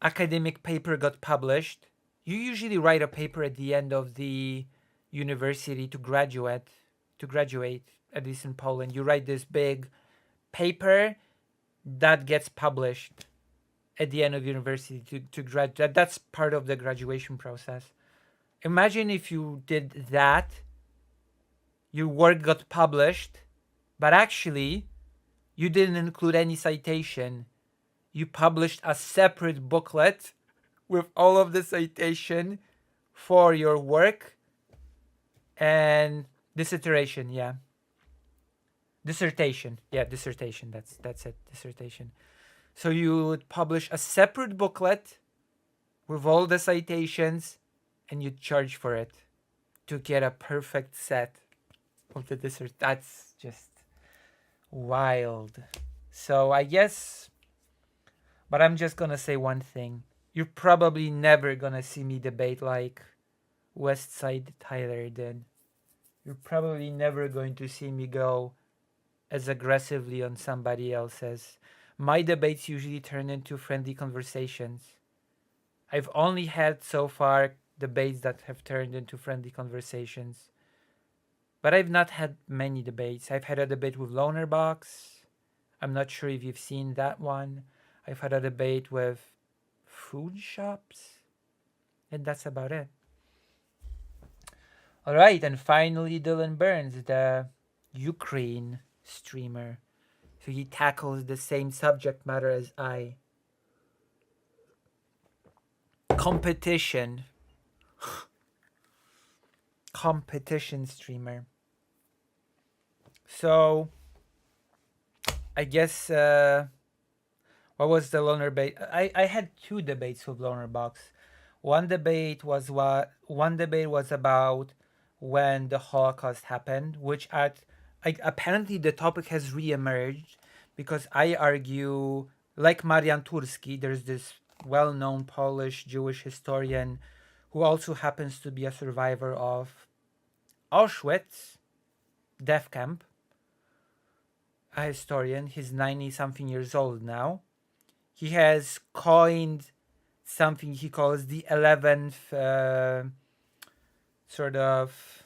academic paper got published. You usually write a paper at the end of the university to graduate, at least in Poland. You write this big paper that gets published at the end of university to graduate. That's part of the graduation process. Imagine if you did that. your work got published, but actually you didn't include any citation. You published a separate booklet with all of the citation for your work and dissertation. Dissertation. That's it. Dissertation. So you would publish a separate booklet with all the citations, and you charge for it to get a perfect set of the dessert. That's just wild. So I guess, but I'm just gonna say one thing. You're probably never gonna see me debate like Westside Tyler did. You're probably never going to see me go as aggressively on somebody else's. My debates usually turn into friendly conversations. I've only had so far debates that have turned into friendly conversations. But I've not had many debates. I've had a debate with Lonerbox. I'm not sure if you've seen that one. I've had a debate with food shops. And that's about it. Alright, and finally Dylan Burns, the Ukraine streamer. So he tackles the same subject matter as I. Competition. Competition streamer. So, I guess, what was the loner debate? I had two debates with Lonerbox. One debate was about when the Holocaust happened, which apparently the topic has reemerged because I argue, like Marian Turski, there's this well-known Polish Jewish historian who also happens to be a survivor of Auschwitz death camp, a historian. He's 90-something years old now. He has coined something he calls the 11th sort of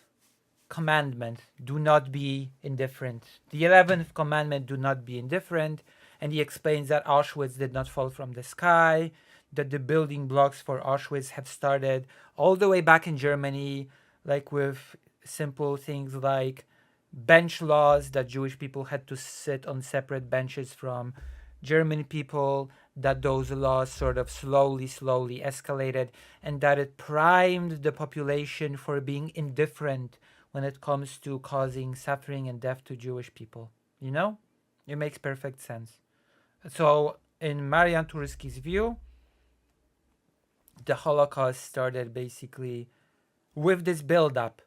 commandment. Do not be indifferent. The 11th commandment, do not be indifferent. And he explains that Auschwitz did not fall from the sky, that the building blocks for Auschwitz have started all the way back in Germany, like with simple things like bench laws, that Jewish people had to sit on separate benches from German people, that those laws sort of slowly escalated, and that it primed the population for being indifferent when it comes to causing suffering and death to Jewish people. You know? It makes perfect sense. So, in Marian Turski's view, the Holocaust started basically with this build-up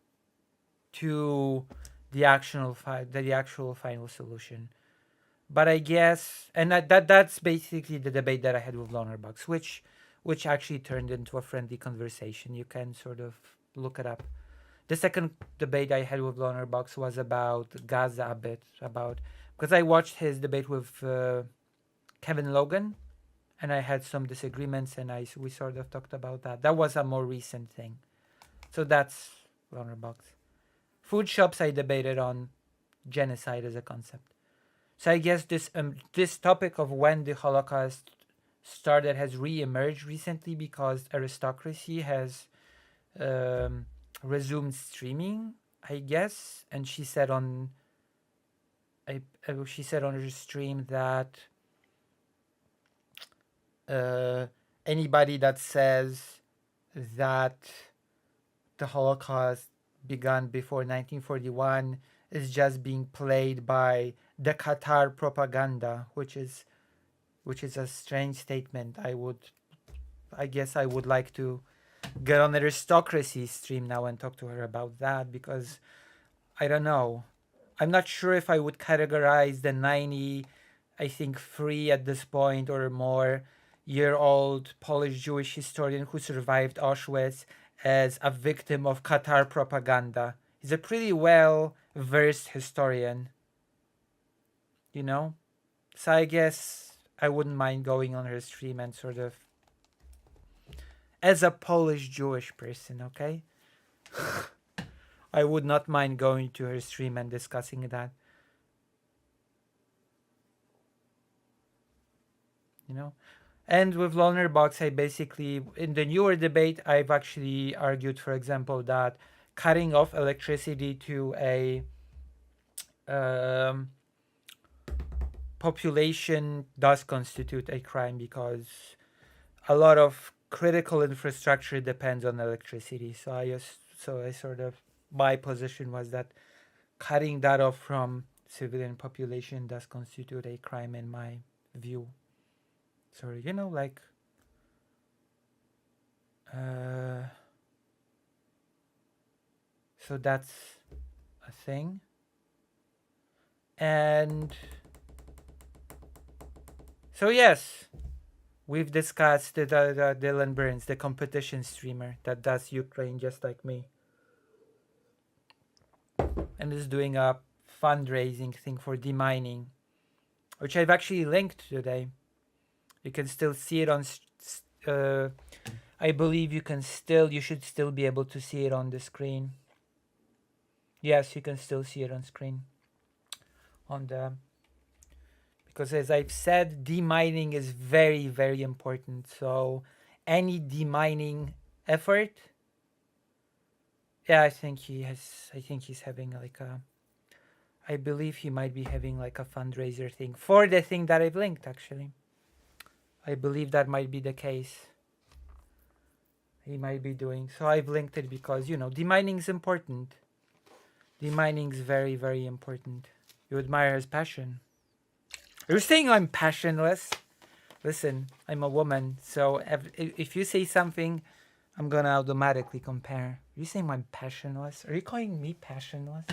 to the actual final solution. But I guess, and that's basically the debate that I had with Lonerbox, which actually turned into a friendly conversation. You can sort of look it up. The second debate I had with Lonerbox was about Gaza a bit, because I watched his debate with Kevin Logan, and I had some disagreements, and we sort of talked about that. That was a more recent thing. So that's Lonerbox. Food shops, I debated on genocide as a concept. So I guess this topic of when the Holocaust started has re-emerged recently because aristocracy has resumed streaming, I guess. And she said on her stream that anybody that says that the Holocaust began before 1941 is just being played by the Qatar propaganda, which is a strange statement. I guess I would like to get on the aristocracy stream now and talk to her about that, because I don't know. I'm not sure if I would categorize the 90, I think 3 at this point or more year old Polish Jewish historian who survived Auschwitz as a victim of Qatar propaganda. He's a pretty well versed historian, you know? So I guess I wouldn't mind going on her stream and sort of, as a Polish Jewish person, okay? I would not mind going to her stream and discussing that. You know? And with Lonerbox, I basically, in the newer debate, I've actually argued, for example, that cutting off electricity to a um, population does constitute a crime because a lot of critical infrastructure depends on electricity. So I sort of, my position was that cutting that off from civilian population does constitute a crime in my view. So like so that's a thing. And so yes, we've discussed the Dylan Burns, the competition streamer that does Ukraine just like me, and is doing a fundraising thing for demining, which I've actually linked today. You can still see it on. I believe you should still be able to see it on the screen. Yes, you can still see it on screen. Because as I've said, demining is very, very important. So any demining effort, I think he's having like I believe he might be having like a fundraiser thing for the thing that I've linked actually. I believe that might be the case. He might be doing. So I've linked it because, demining is important. Demining is very, very important. You admire his passion. Are you saying I'm passionless? Listen, I'm a woman, so if you say something, I'm gonna automatically compare. Are you saying I'm passionless? Are you calling me passionless?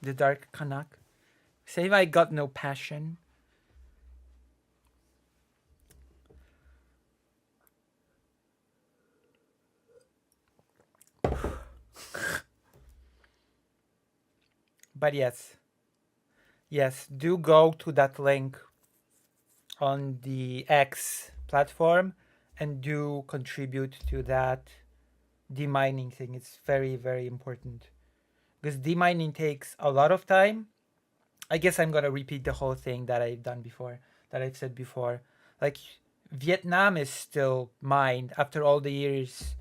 The Dark Canuck? Say I got no passion. But yes, do go to that link on the X platform and do contribute to that demining thing. It's very, very important because demining takes a lot of time. I guess I'm gonna repeat the whole thing that I've done before, that I've said before. Like Vietnam is still mined after all the years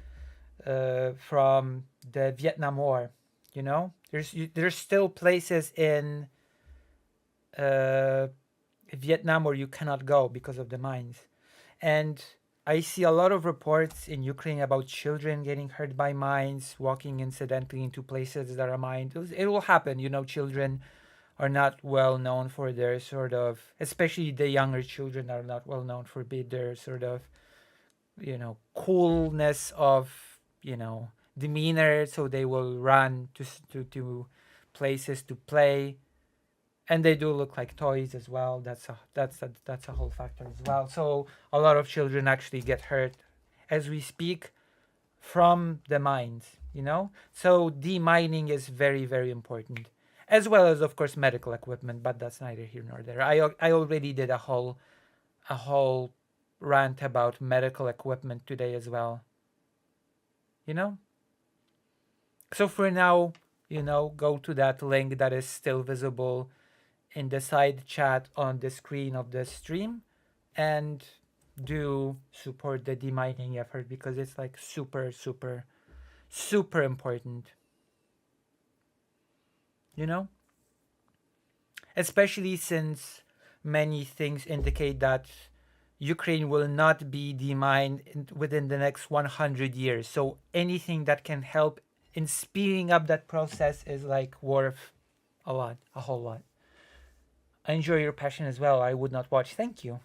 from the Vietnam War. There's still places in Vietnam where you cannot go because of the mines, and I see a lot of reports in Ukraine about children getting hurt by mines, walking incidentally into places that are mined. It will happen. Children are not well known for their sort of, especially the younger children are not well known for their sort of, coolness of, demeanor. So they will run to places to play, and they do look like toys as well. That's a whole factor as well. So a lot of children actually get hurt as we speak from the mines. So demining is very, very important, as well as of course medical equipment, but that's neither here nor there. I already did a whole rant about medical equipment today as well. So for now, go to that link that is still visible in the side chat on the screen of the stream and do support the demining effort because it's like super, super, super important. Especially since many things indicate that Ukraine will not be demined within the next 100 years. So anything that can help in speeding up that process is like worth a whole lot. I enjoy your passion as well. I would not watch. Thank you.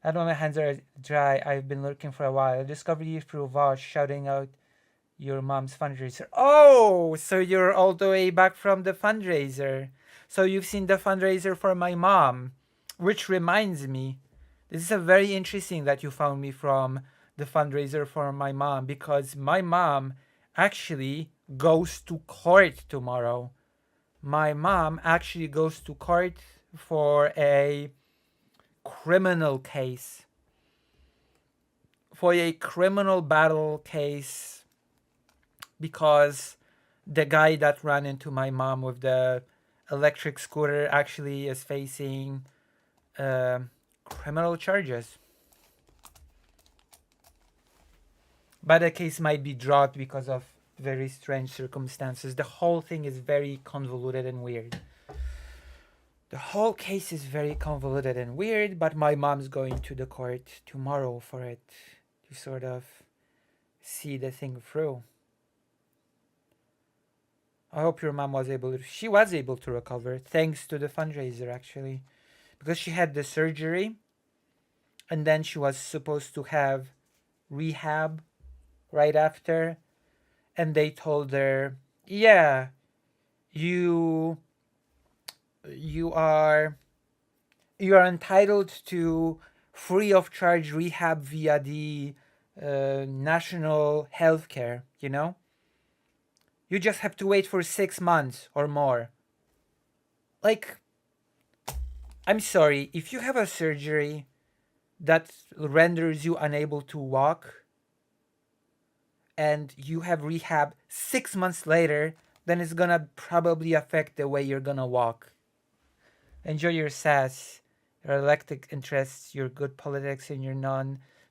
I don't know, my hands are dry. I've been looking for a while. I discovered you through Vosh shouting out your mom's fundraiser. Oh, so you're all the way back from the fundraiser. So you've seen the fundraiser for my mom, which reminds me, this is a very interesting that you found me from the fundraiser for my mom because my mom actually goes to court tomorrow. My mom actually goes to court for a criminal case. For a criminal battle case because the guy that ran into my mom with the electric scooter actually is facing criminal charges. but the case might be dropped because of very strange circumstances. The whole thing is very convoluted and weird. The whole case is very convoluted and weird, but my mom's going to the court tomorrow for it to sort of see the thing through. I hope your mom was able to, she was able to recover thanks to the fundraiser actually, because she had the surgery and then she was supposed to have rehab right after, and they told her, yeah, you are entitled to free of charge rehab via the national health care, you know? You just have to wait for 6 months or more. Like, I'm sorry, if you have a surgery that renders you unable to walk and you have rehab 6 months later, then it's gonna probably affect the way you're gonna walk. Enjoy your sass, your electric interests, your good politics, and your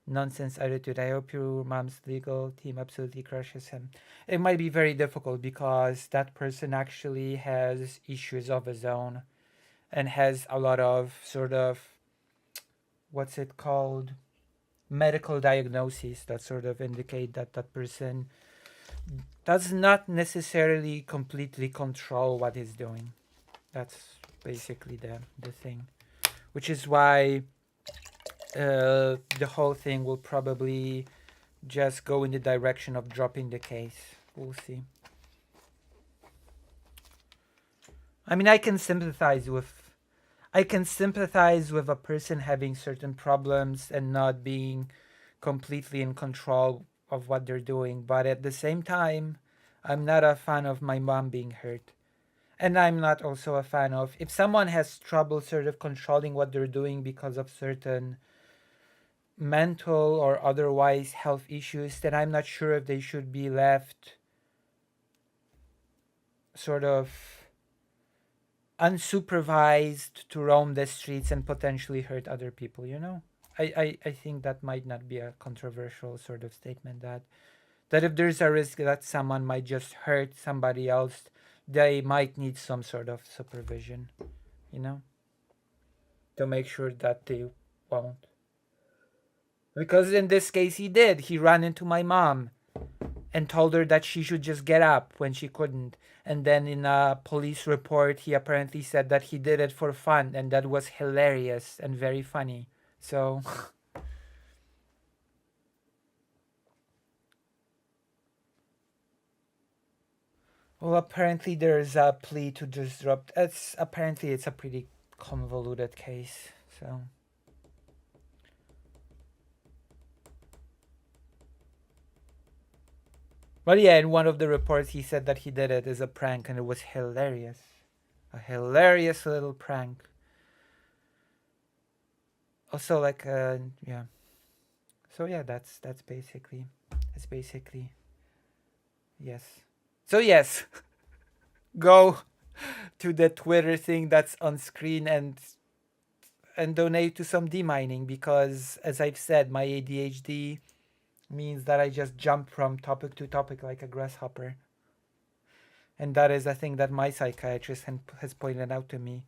nonsense attitude. I hope your mom's legal team absolutely crushes him. It might be very difficult because that person actually has issues of his own and has a lot of sort of, what's it called, medical diagnoses that sort of indicate that that person does not necessarily completely control what he's doing. That's basically the thing, which is why the whole thing will probably just go in the direction of dropping the case. We'll see. I mean, I can sympathize with a person having certain problems and not being completely in control of what they're doing, but at the same time, I'm not a fan of my mom being hurt. And I'm not also a fan of, if someone has trouble sort of controlling what they're doing because of certain mental or otherwise health issues, then I'm not sure if they should be left sort of unsupervised to roam the streets and potentially hurt other people, you know? I think that might not be a controversial sort of statement, that if there's a risk that someone might just hurt somebody else, they might need some sort of supervision, you know, to make sure that they won't. Because in this case, he did. He ran into my mom and told her that she should just get up when she couldn't. And then in a police report, he apparently said that he did it for fun, and that was hilarious and very funny. So... Well, apparently there's a plea to disrupt. It's a pretty convoluted case. So, but yeah, in one of the reports, he said that he did it as a prank, and it was hilarious. A hilarious little prank. Also, like, yeah. So yeah, that's basically yes. So yes, go to the Twitter thing that's on screen and donate to some demining, because as I've said, my ADHD means that I just jump from topic to topic like a grasshopper. And that is a thing that my psychiatrist has pointed out to me,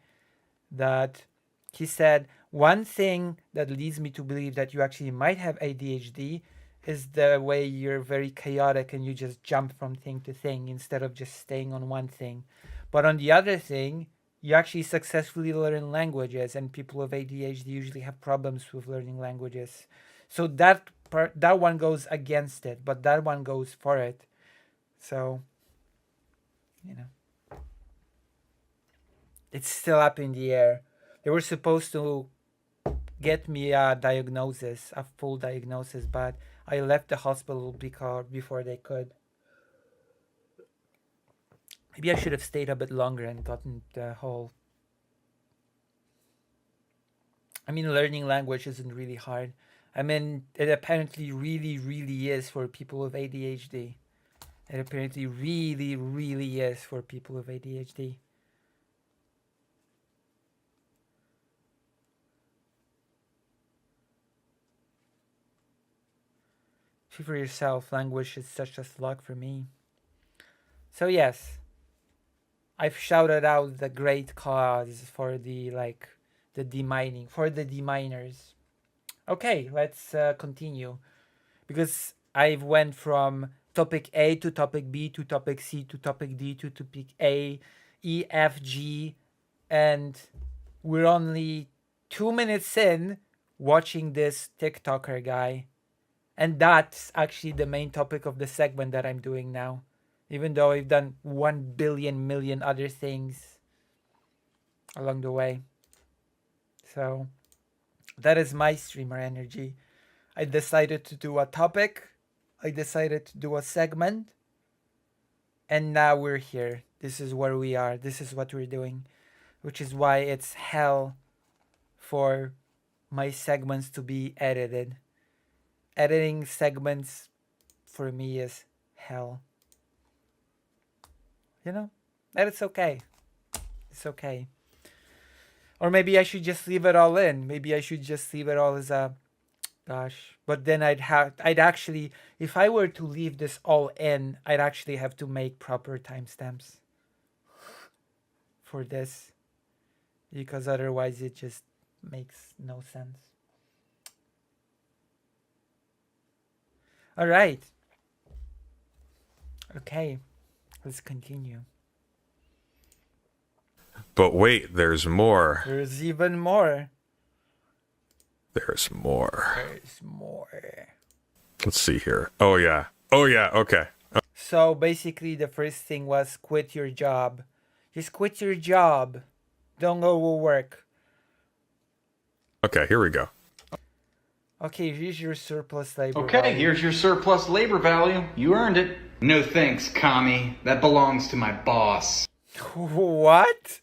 that he said one thing that leads me to believe that you actually might have ADHD is the way you're very chaotic and you just jump from thing to thing instead of just staying on one thing. But on the other thing, you actually successfully learn languages, and people with ADHD usually have problems with learning languages. So that one goes against it, but that one goes for it. So, you know, it's still up in the air. They were supposed to get me a diagnosis, a full diagnosis, but I left the hospital before they could. Maybe I should have stayed a bit longer and gotten the whole... I mean, learning language isn't really hard. I mean, it apparently really, really is for people with ADHD. It apparently really, really is for people with ADHD. See for yourself, language is such a slog for me. So yes, I've shouted out the great cause for the the demining, for the deminers. Okay, let's continue, because I've went from topic A to topic B to topic C to topic D to topic A, E, F, G, and we're only 2 minutes in watching this TikToker guy. And that's actually the main topic of the segment that I'm doing now. Even though I've done 1 billion million other things along the way. So that is my streamer energy. I decided to do a topic. I decided to do a segment. And now we're here. This is where we are. This is what we're doing. Which is why it's hell for my segments to be edited. Editing segments for me is hell. You know? And it's okay. It's okay. Or maybe I should just leave it all in. Maybe I should just leave it all as a... Gosh. But then I'd actually... If I were to leave this all in, I'd actually have to make proper timestamps for this. Because otherwise it just makes no sense. Alright. Okay. Let's continue. But wait, there's more. There's even more. There's more. There's more. Let's see here. Oh, yeah. Oh, yeah. Okay. So basically the first thing was quit your job. Just quit your job. Don't go to work. Okay, here we go. Okay, here's your surplus labor Okay, value. here's your surplus labor value. You earned it. No thanks, commie. That belongs to my boss. What?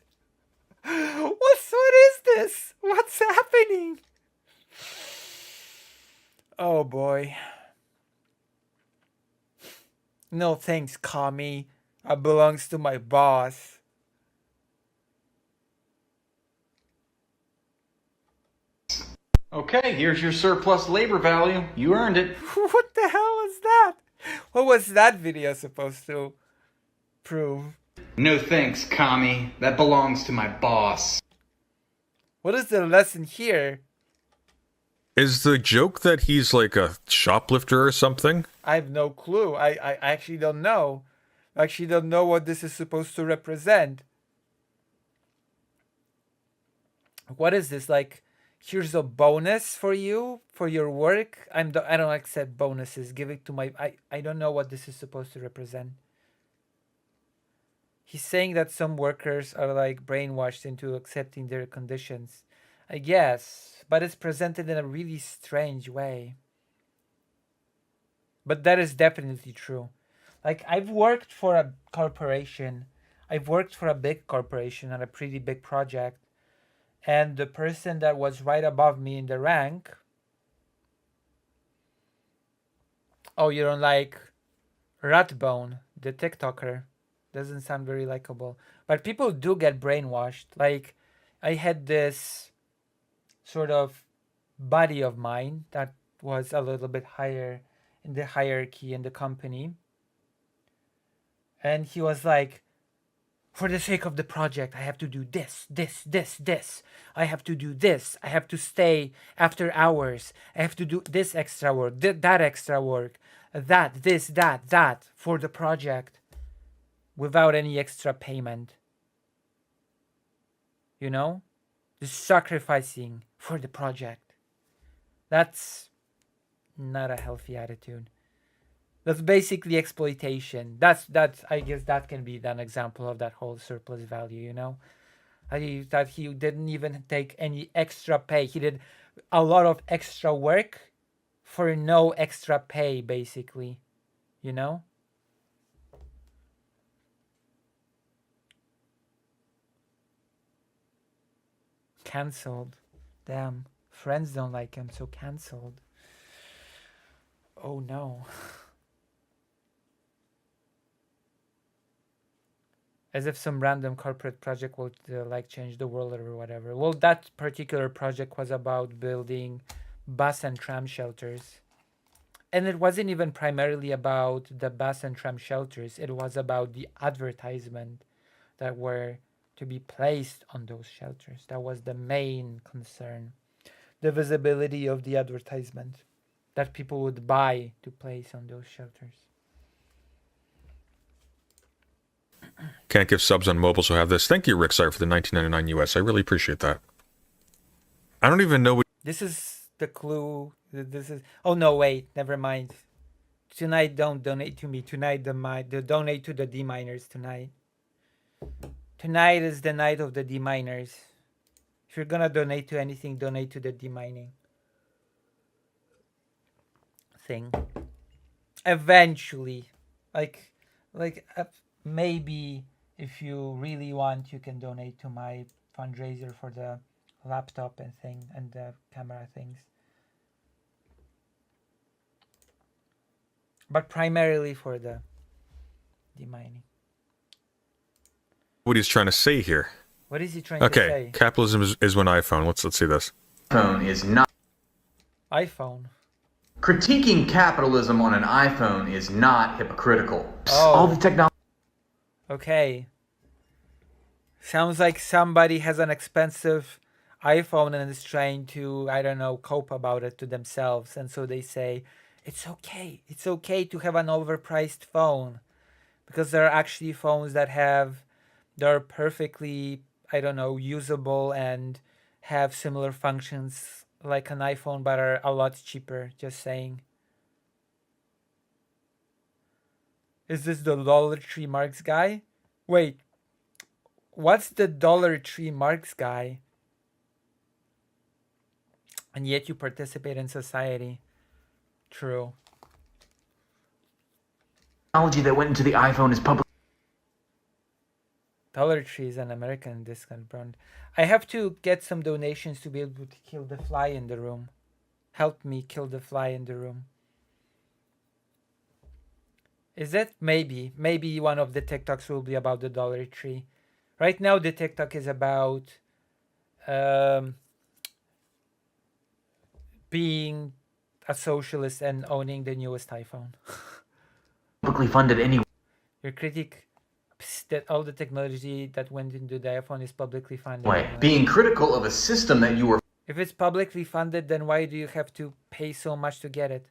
What is this? What's happening? Oh boy. No thanks, commie. That belongs to my boss. Okay, here's your surplus labor value. You earned it. What the hell was that? What was that video supposed to prove? No thanks, commie. That belongs to my boss. What is the lesson here? Is the joke that he's like a shoplifter or something? I have no clue. I actually don't know. I actually don't know what this is supposed to represent. What is this? Like, here's a bonus for you for your work. I don't accept bonuses. Give it to my... I don't know what this is supposed to represent. He's saying that some workers are like brainwashed into accepting their conditions. I guess, but it's presented in a really strange way. But that is definitely true. Like, I've worked for a corporation. I've worked for a big corporation on a pretty big project. And the person that was right above me in the rank... Oh, you don't like Ratbone, the TikToker. Doesn't sound very likable. But people do get brainwashed. Like, I had this sort of buddy of mine that was a little bit higher in the hierarchy in the company. And he was like, for the sake of the project, I have to do this. I have to do this. I have to stay after hours. I have to do this extra work, that extra work, that for the project without any extra payment. You know? Just sacrificing for the project. That's not a healthy attitude. That's basically exploitation. That's I guess that can be an example of that whole surplus value, you know? That he didn't even take any extra pay. He did a lot of extra work for no extra pay, basically. You know? Cancelled. Damn. Friends don't like him, so cancelled. Oh no. As if some random corporate project would like change the world or whatever. Well, that particular project was about building bus and tram shelters. And it wasn't even primarily about the bus and tram shelters. It was about the advertisement that were to be placed on those shelters. That was the main concern. The visibility of the advertisement that people would buy to place on those shelters. Can't give subs on mobile, so have this. Thank you, Rick, sorry for the 1999 US. I really appreciate that. I don't even know what... This is the clue. This is... Oh, no, wait. Never mind. Tonight, don't donate to me. Tonight, the donate to the D-miners tonight. Tonight is the night of the D-miners. If you're gonna donate to anything, donate to the D-mining thing. Eventually. Like maybe if you really want, you can donate to my fundraiser for the laptop and thing and the camera things. But primarily for the demining. What he's trying to say here. What is he trying to say? Okay, capitalism is one iPhone. Let's see this. iPhone is not. iPhone. Critiquing capitalism on an iPhone is not hypocritical. Oh. All the technology. Okay. Sounds like somebody has an expensive iPhone and is trying to, I don't know, cope about it to themselves. And so they say, it's okay. It's okay to have an overpriced phone. Because there are actually phones that are perfectly, I don't know, usable and have similar functions like an iPhone but are a lot cheaper. Just saying. Is this the Dollar Tree Marks guy? Wait. What's the Dollar Tree Marks guy? And yet you participate in society. True. Technology that went into the iPhone is public. Dollar Tree is an American discount brand. I have to get some donations to be able to kill the fly in the room. Help me kill the fly in the room. Is it? Maybe. Maybe one of the TikToks will be about the Dollar Tree. Right now the TikTok is about being a socialist and owning the newest iPhone. Publicly funded anyway. Your critic that all the technology that went into the iPhone is publicly funded. Being critical of a system that you were. If it's publicly funded, then why do you have to pay so much to get it?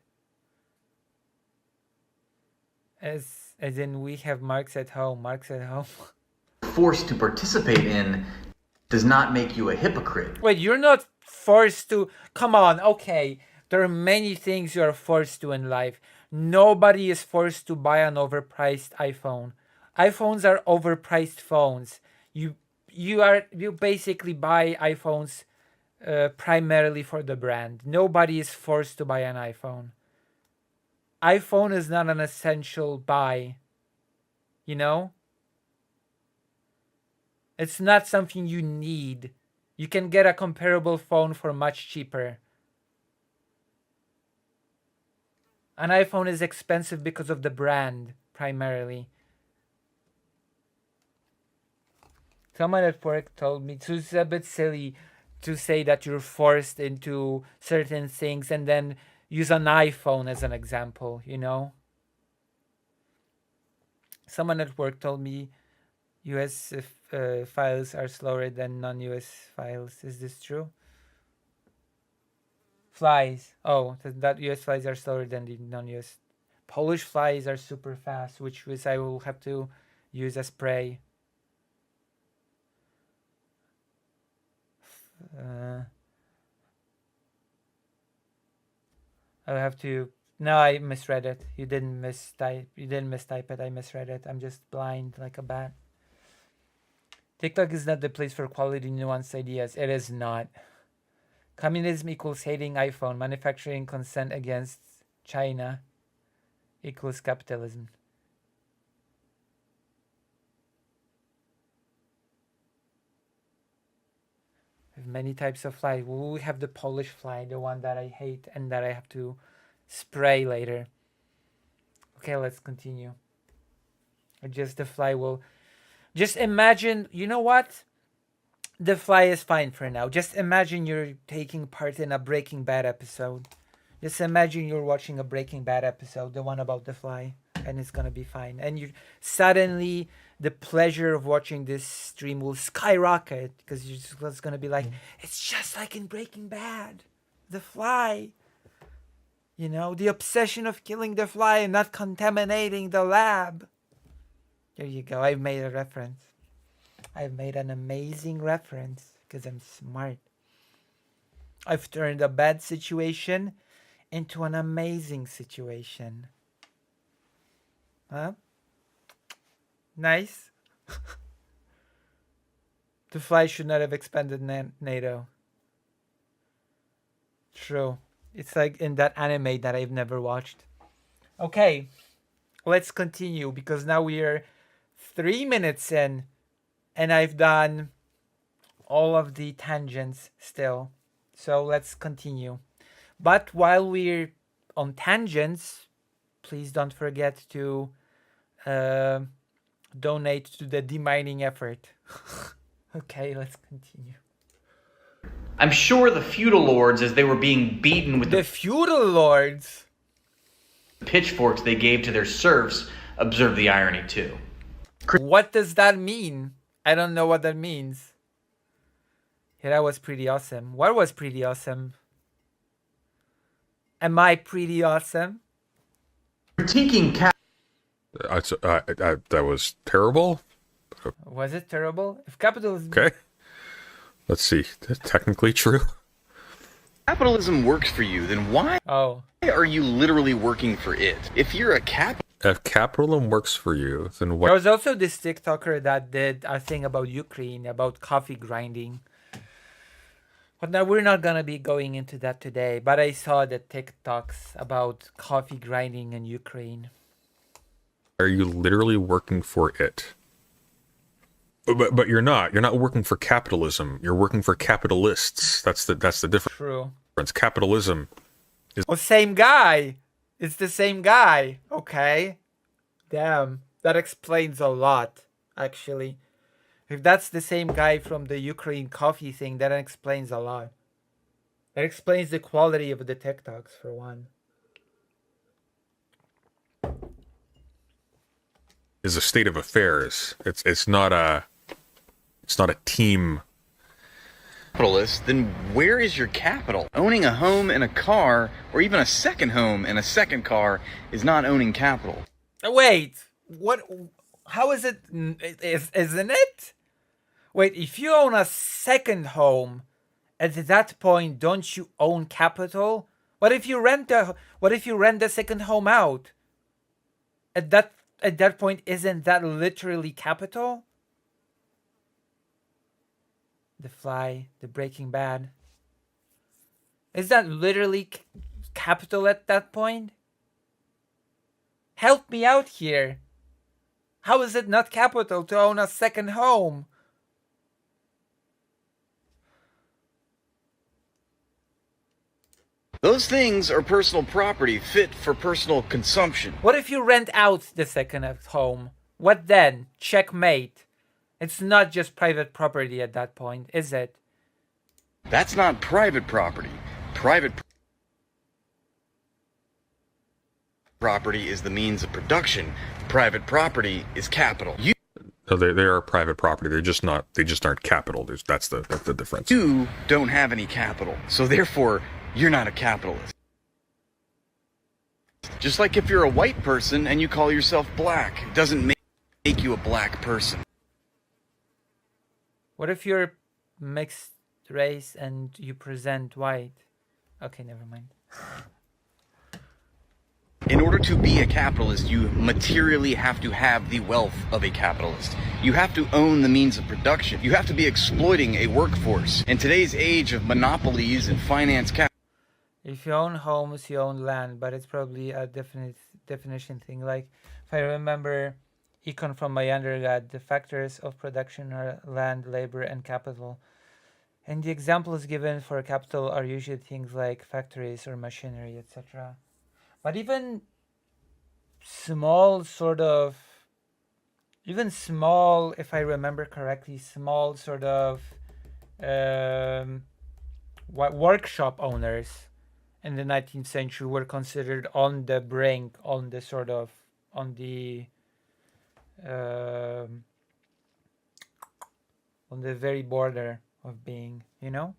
As in we have Marks at home. Marks at home. Forced to participate in does not make you a hypocrite. Wait, you're not forced to. Come on, okay. There are many things you are forced to in life. Nobody is forced to buy an overpriced iPhone. iPhones are overpriced phones. You basically buy iPhones primarily for the brand. Nobody is forced to buy an iPhone. iPhone is not an essential buy. You know? It's not something you need. You can get a comparable phone for much cheaper. An iPhone is expensive because of the brand, primarily. Someone at work told me it's a bit silly to say that you're forced into certain things and then use an iPhone as an example, you know? Someone at work told me US files are slower than non-US files. Is this true? Flies. Oh, that US flies are slower than the non-US. Polish flies are super fast, which I will have to use as prey. I'll have to. No, I misread it. You didn't mistype it. I misread it. I'm just blind like a bat. TikTok is not the place for quality, nuanced ideas. It is not. Communism equals hating iPhone. Manufacturing consent against China equals capitalism. We have many types of fly. We have the Polish fly, the one that I hate and that I have to spray later. Okay, let's continue. Just the fly will... Just imagine, you know what? The fly is fine for now. Just imagine you're taking part in a Breaking Bad episode. Just imagine you're watching a Breaking Bad episode, the one about the fly, and it's gonna be fine. And you suddenly the pleasure of watching this stream will skyrocket because you're just gonna be like, it's just like in Breaking Bad, the fly. You know, the obsession of killing the fly and not contaminating the lab. There you go. I've made a reference. I've made an amazing reference because I'm smart. I've turned a bad situation into an amazing situation. Huh? Nice. The fly should not have expanded NATO. True. It's like in that anime that I've never watched. Okay, let's continue because now we are 3 minutes in and I've done all of the tangents still. So let's continue. But while we're on tangents, please don't forget to donate to the demining effort. Okay, let's continue. I'm sure the feudal lords, as they were being beaten with The feudal lords? the pitchforks they gave to their serfs, observed the irony too. What does that mean? I don't know what that means. Yeah, that was pretty awesome. What was pretty awesome? Am I pretty awesome? Critiquing That was terrible. Was it terrible? If capitalism... Okay. Let's see. That's technically true. capitalism works for you, then why Oh. are you literally working for it? If you're a If capitalism works for you, then There what? was also this TikToker that did a thing about Ukraine, about coffee grinding. But now we're not gonna be going into that today. But I saw the TikToks about coffee grinding in Ukraine. Are you literally working for it? But you're not. You're not working for capitalism. You're working for capitalists. That's the difference. True. Capitalism. Oh, same guy. It's the same guy. Okay. Damn. That explains a lot, actually. If that's the same guy from the Ukraine coffee thing, that explains a lot. That explains the quality of the TikToks, for one. Is a state of affairs. It's not a team. capitalist, then where is your capital? Owning a home and a car, or even a second home and a second car, is not owning capital. Wait. What? How is it? Isn't it? Wait, if you own a second home, at that point, don't you own capital? What if you rent the second home out? At that point, isn't that literally capital? The Fly, the Breaking Bad. Is that literally capital at that point? Help me out here. How is it not capital to own a second home? Those things are personal property fit for personal consumption. What if you rent out the second home? What then? Checkmate. It's not just private property at that point, is it? That's not private property. Private property is the means of production. Private property is capital. No, they are private property. They just aren't capital. That's the difference. You don't have any capital, so therefore you're not a capitalist. Just like if you're a white person and you call yourself black, it doesn't make you a black person. What if you're mixed race and you present white? Okay, never mind. In order to be a capitalist, you materially have to have the wealth of a capitalist. You have to own the means of production. You have to be exploiting a workforce. In today's age of monopolies and finance If you own homes, you own land, but it's probably a definition thing. Like, if I remember econ from my undergrad, the factors of production are land, labor, and capital. And the examples given for capital are usually things like factories or machinery, etc. But even small, if I remember correctly, small workshop owners in the 19th century were considered on the brink, on the sort of, on the um, on the very border of being, you know?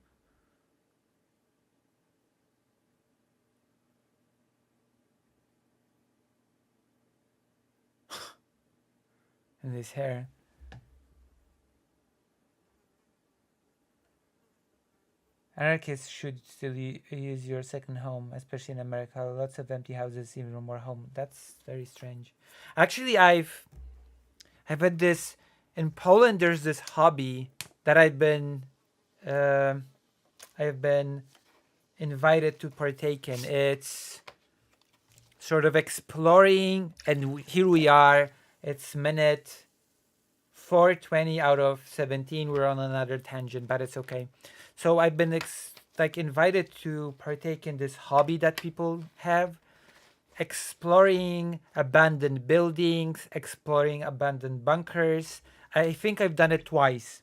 And his hair. Anarchists should still use your second home, especially in America. Lots of empty houses, even more home. That's very strange. Actually, I've had this in Poland. There's this hobby that I've been invited to partake in. It's sort of exploring, and here we are. It's minute 420 out of 17. We're on another tangent, but it's okay. So I've been invited to partake in this hobby that people have, exploring abandoned buildings, exploring abandoned bunkers. I think I've done it twice.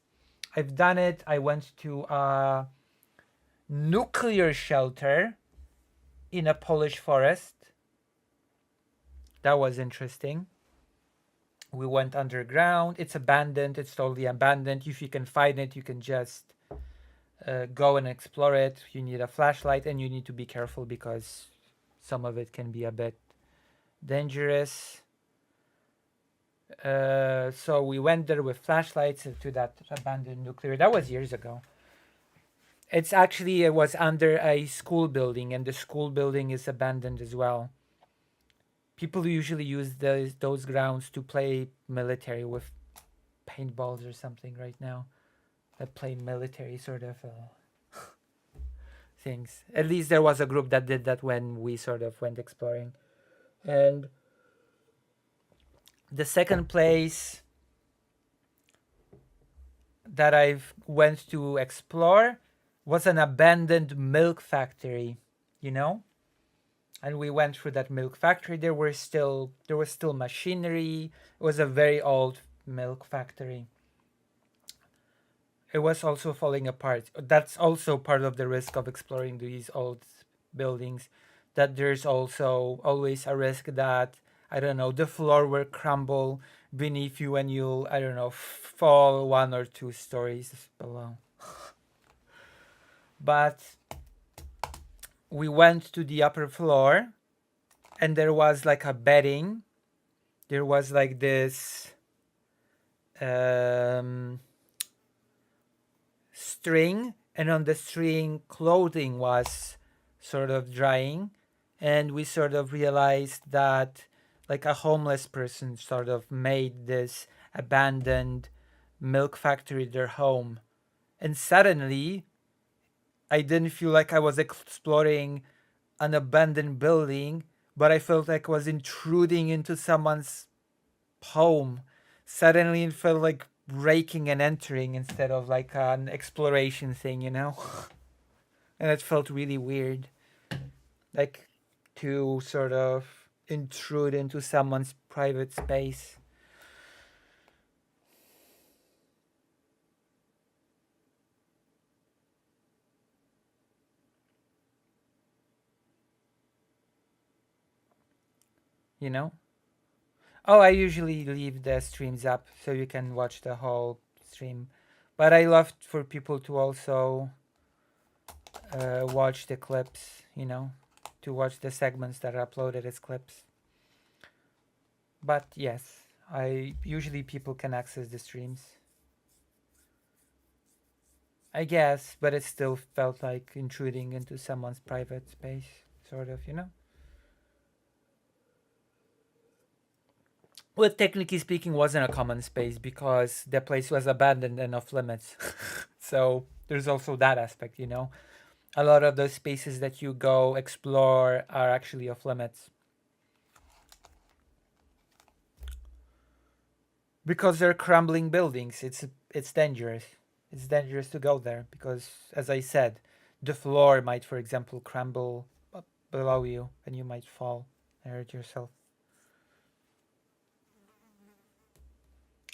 I've done it. I went to a nuclear shelter in a Polish forest. That was interesting. We went underground. It's abandoned. It's totally abandoned. If you can find it, you can just go and explore it. You need a flashlight and you need to be careful because some of it can be a bit dangerous. So we went there with flashlights to that abandoned nuclear. That was years ago. It's actually, it was under a school building, and the school building is abandoned as well. People usually use those grounds to play military with paintballs or something right now. That play military sort of things. At least there was a group that did that when we sort of went exploring. And the second place that I've went to explore was an abandoned milk factory, you know? And we went through that milk factory. There was still machinery. It was a very old milk factory. It was also falling apart. That's also part of the risk of exploring these old buildings, that there's also always a risk that, I don't know, the floor will crumble beneath you and you'll, I don't know, fall 1 or 2 stories below. But we went to the upper floor and there was like a bedding. There was like this string, and on the string clothing was sort of drying, and we sort of realized that like a homeless person sort of made this abandoned milk factory their home. And suddenly I didn't feel like I was exploring an abandoned building, but I felt like I was intruding into someone's home. Suddenly it felt like breaking and entering instead of like an exploration thing, you know? And it felt really weird. Like to sort of intrude into someone's private space. You know? Oh, I usually leave the streams up so you can watch the whole stream. But I love for people to also watch the clips, you know, to watch the segments that are uploaded as clips. But yes, usually people can access the streams. I guess, but it still felt like intruding into someone's private space, sort of, you know? Well, technically speaking, wasn't a common space because the place was abandoned and off limits. So there's also that aspect, you know? A lot of those spaces that you go explore are actually off limits. Because they're crumbling buildings, it's dangerous. It's dangerous to go there because, as I said, the floor might, for example, crumble below you and you might fall and hurt yourself.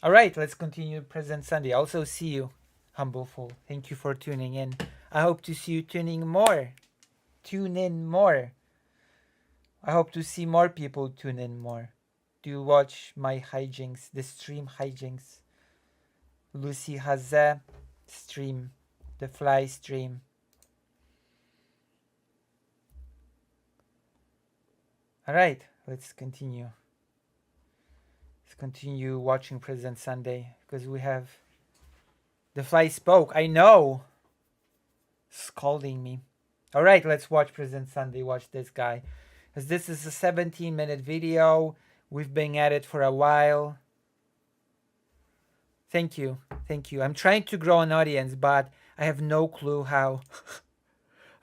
All right, let's continue Present Sunday. Also see you, Humble Fool. Thank you for tuning in. I hope to see you tuning more. tune in more. I hope to see more people tune in more. To watch my hijinks, the stream hijinks. Lucy Haze stream, the fly stream. Alright, let's continue. Let's continue watching President Sunday because we have the fly spoke. I know. Scolding me. Alright, let's watch President Sunday. Watch this guy. Because this is a 17-minute video. We've been at it for a while. Thank you. Thank you. I'm trying to grow an audience, but I have no clue how.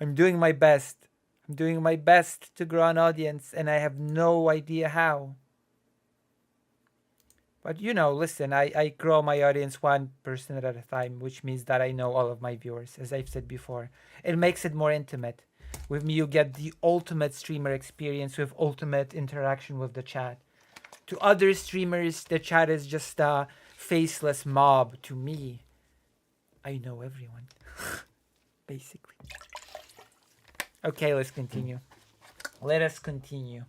I'm doing my best. I'm doing my best to grow an audience, and I have no idea how. But you know, listen, I grow my audience one person at a time, which means that I know all of my viewers, as I've said before. It makes it more intimate. With me, you get the ultimate streamer experience with ultimate interaction with the chat. To other streamers, the chat is just a faceless mob. To me, I know everyone, basically. Okay, let's continue. Let us continue.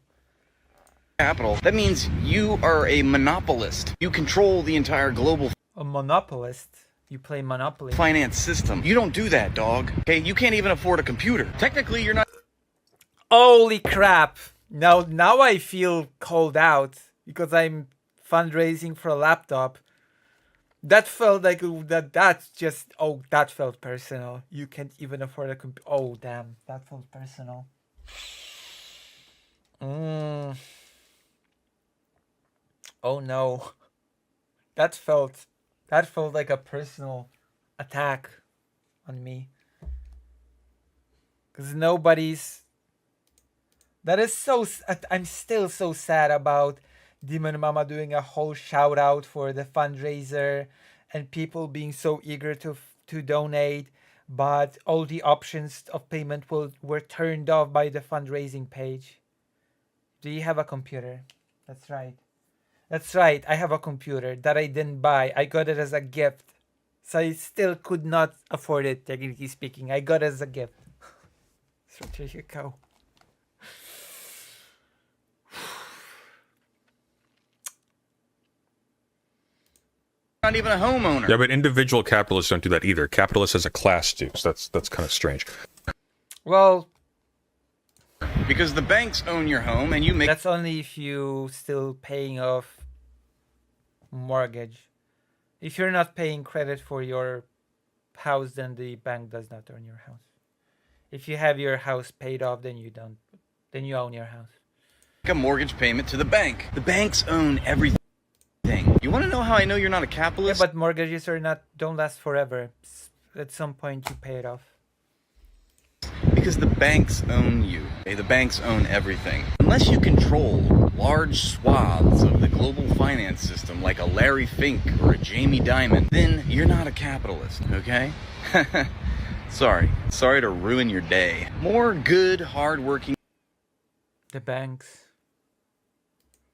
Capital. That means you are a monopolist. You control the entire global A monopolist? You play Monopoly? finance system. You don't do that, dog. Okay, you can't even afford a computer. Technically, you're not. Holy crap! Now I feel called out because I'm fundraising for a laptop. That felt like that's just that felt personal. You can't even afford a computer. Oh damn, that felt personal. Oh no. That felt like a personal attack on me. Cause that is so. I'm still so sad about Demon Mama doing a whole shout out for the fundraiser and people being so eager to donate, but all the options of payment were turned off by the fundraising page. Do you have a computer? That's right. That's right. I have a computer that I didn't buy. I got it as a gift. So I still could not afford it, technically speaking. I got it as a gift. So there you go. Not even a homeowner. Yeah, but individual capitalists don't do that either. Capitalists as a class do, so that's kind of strange. Well, Because the banks own your home and you make. that's only if you still paying off mortgage. If you're not paying credit for your house, then the bank does not own your house. If you have your house paid off, then you don't. Then you own your house. A mortgage payment to the bank. The banks own everything. You want to know how I know you're not a Yeah, capitalist? but mortgages don't last forever. At some point, you pay it off. Because the banks own you. Okay? The banks own everything. Unless you control large swaths of the global finance system like a Larry Fink or a Jamie Dimon, then you're not a capitalist, okay? Sorry to ruin your day. More good, hard-working, The banks.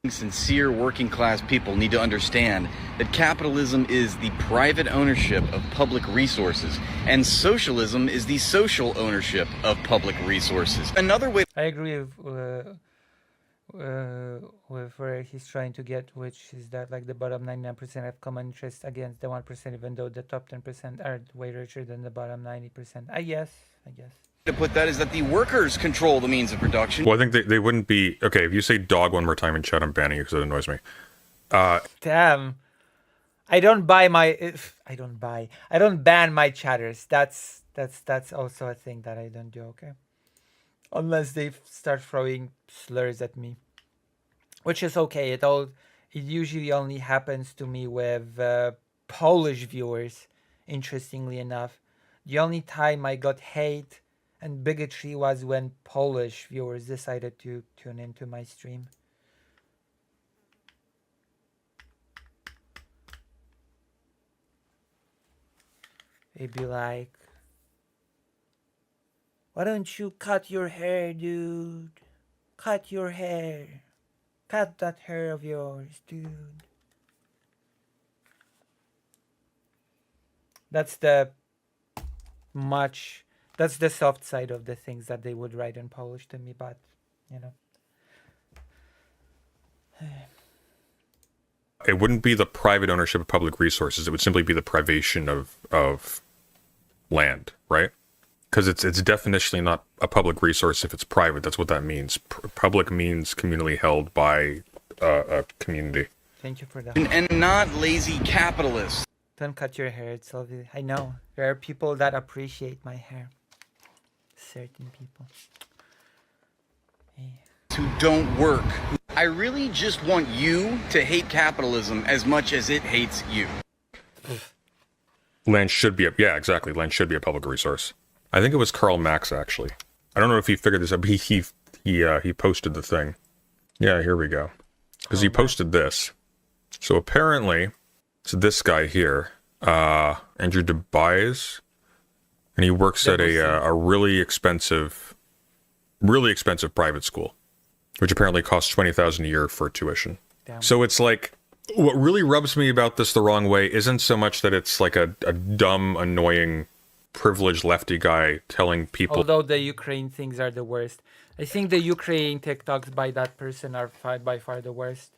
sincere working class people need to understand that capitalism is the private ownership of public resources and socialism is the social ownership of public resources. Another way I agree with where he's trying to get, which is that like the bottom 99% have common interest against the 1%, even though the top 10% are way richer than the bottom 90%. I guess. to put that is that the workers control the means of production. Well, I think they wouldn't be... Okay, if you say dog one more time in chat, I'm banning you because it annoys me. Damn. I don't ban my chatters. That's also a thing that I don't do, okay? Unless they start throwing slurs at me. Which is okay. It usually only happens to me with Polish viewers, interestingly enough. The only time I got hate and bigotry was when Polish viewers decided to tune into my stream. They'd be like, why don't you cut your hair, dude? Cut your hair. Cut that hair of yours, dude. That's the much That's the soft side of the things that they would write in Polish to me, but you know. It wouldn't be the private ownership of public resources. It would simply be the privation of land, right? Because it's definitionally not a public resource if it's private. That's what that means. Public means communally held by a community. Thank you for that. And not lazy capitalists. Don't cut your hair, it's lovely. I know. There are people that appreciate my hair. Certain people. Hey. Who don't work. I really just want you to hate capitalism as much as it hates you. Land should be exactly. Land should be a public resource. I think it was Karl Marx, actually. I don't know if he figured this out, but he posted the thing. Yeah, here we go. Because he posted this. So apparently, it's this guy here, Andrew DeBise, and he works at a really expensive private school, which apparently costs $20,000 a year for tuition. Damn. So it's like, what really rubs me about this the wrong way isn't so much that it's like a dumb, annoying, privileged lefty guy telling people. Although the Ukraine things are the worst. I think the Ukraine TikToks by that person are by far the worst.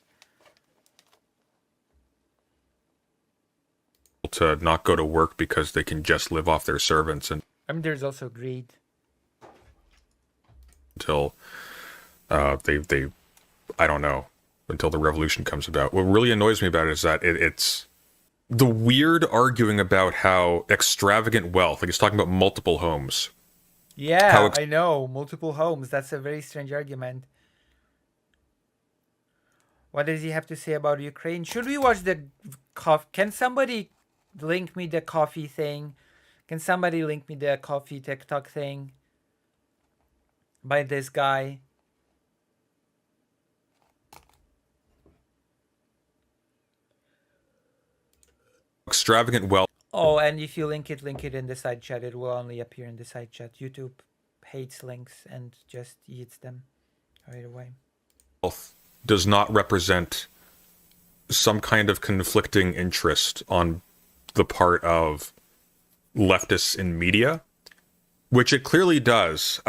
To not go to work because they can just live off their servants, and I mean, there's also greed. Until they I don't know, until the revolution comes about. What really annoys me about it is that it's the weird arguing about how extravagant wealth, like he's talking about multiple homes. Yeah, I know. Multiple homes. That's a very strange argument. What does he have to say about Ukraine? Should we watch the Can somebody link me the coffee thing? Can somebody link me the coffee TikTok thing? By this guy. Extravagant wealth. Oh, and if you link it in the side chat, it will only appear in the side chat. YouTube hates links and just eats them right away. Wealth does not represent some kind of conflicting interest on the part of leftists in media, which it clearly does.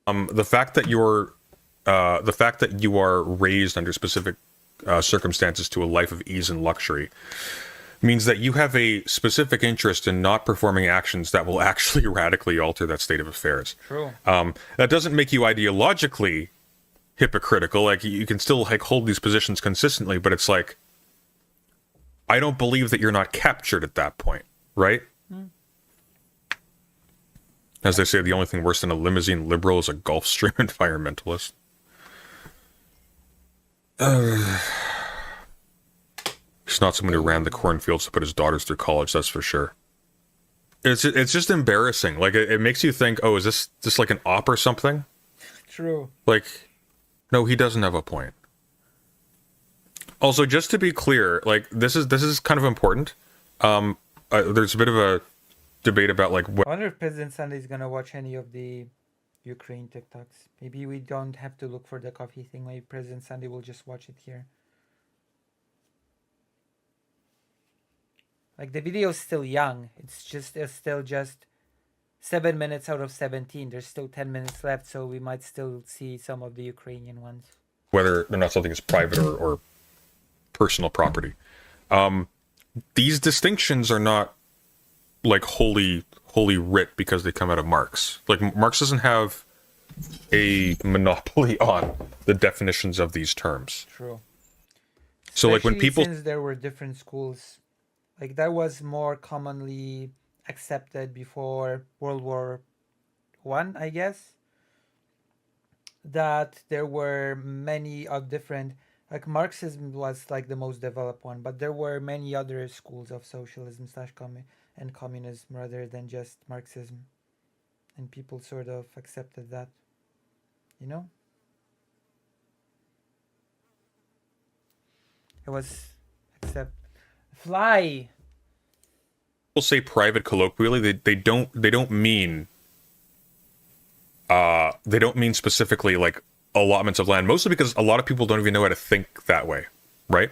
The fact that you are raised under specific circumstances to a life of ease and luxury means that you have a specific interest in not performing actions that will actually radically alter that state of affairs. True. That doesn't make you ideologically hypocritical. Like, you can still like hold these positions consistently, but it's like, I don't believe that you're not captured at that point, right? As they say, the only thing worse than a limousine liberal is a Gulfstream environmentalist. He's not someone who ran the cornfields to put his daughters through college, that's for sure. It's just embarrassing. Like, it makes you think, oh, is this like an op or something? True. Like, no, he doesn't have a point. Also, just to be clear, like, this is kind of important. There's a bit of a debate about like I wonder if President Sunday is gonna watch any of the Ukraine TikToks. Maybe we don't have to look for the coffee thing. Maybe President Sunday will just watch it here. Like, the video is still young. It's still just 7 minutes out of 17. There's still 10 minutes left, so we might still see some of the Ukrainian ones. Whether or not something is private or personal property. These distinctions are not like holy writ because they come out of Marx. Like, Marx doesn't have a monopoly on the definitions of these terms. True. So, like, when Especially people, since there were different schools, like, that was more commonly accepted before World War One, I guess. That there were many of different, like, Marxism was like the most developed one, but there were many other schools of socialism and communism rather than just Marxism, and people sort of accepted that. You know? It was except fly. People say private colloquially, they don't mean specifically like allotments of land, mostly because a lot of people don't even know how to think that way, right?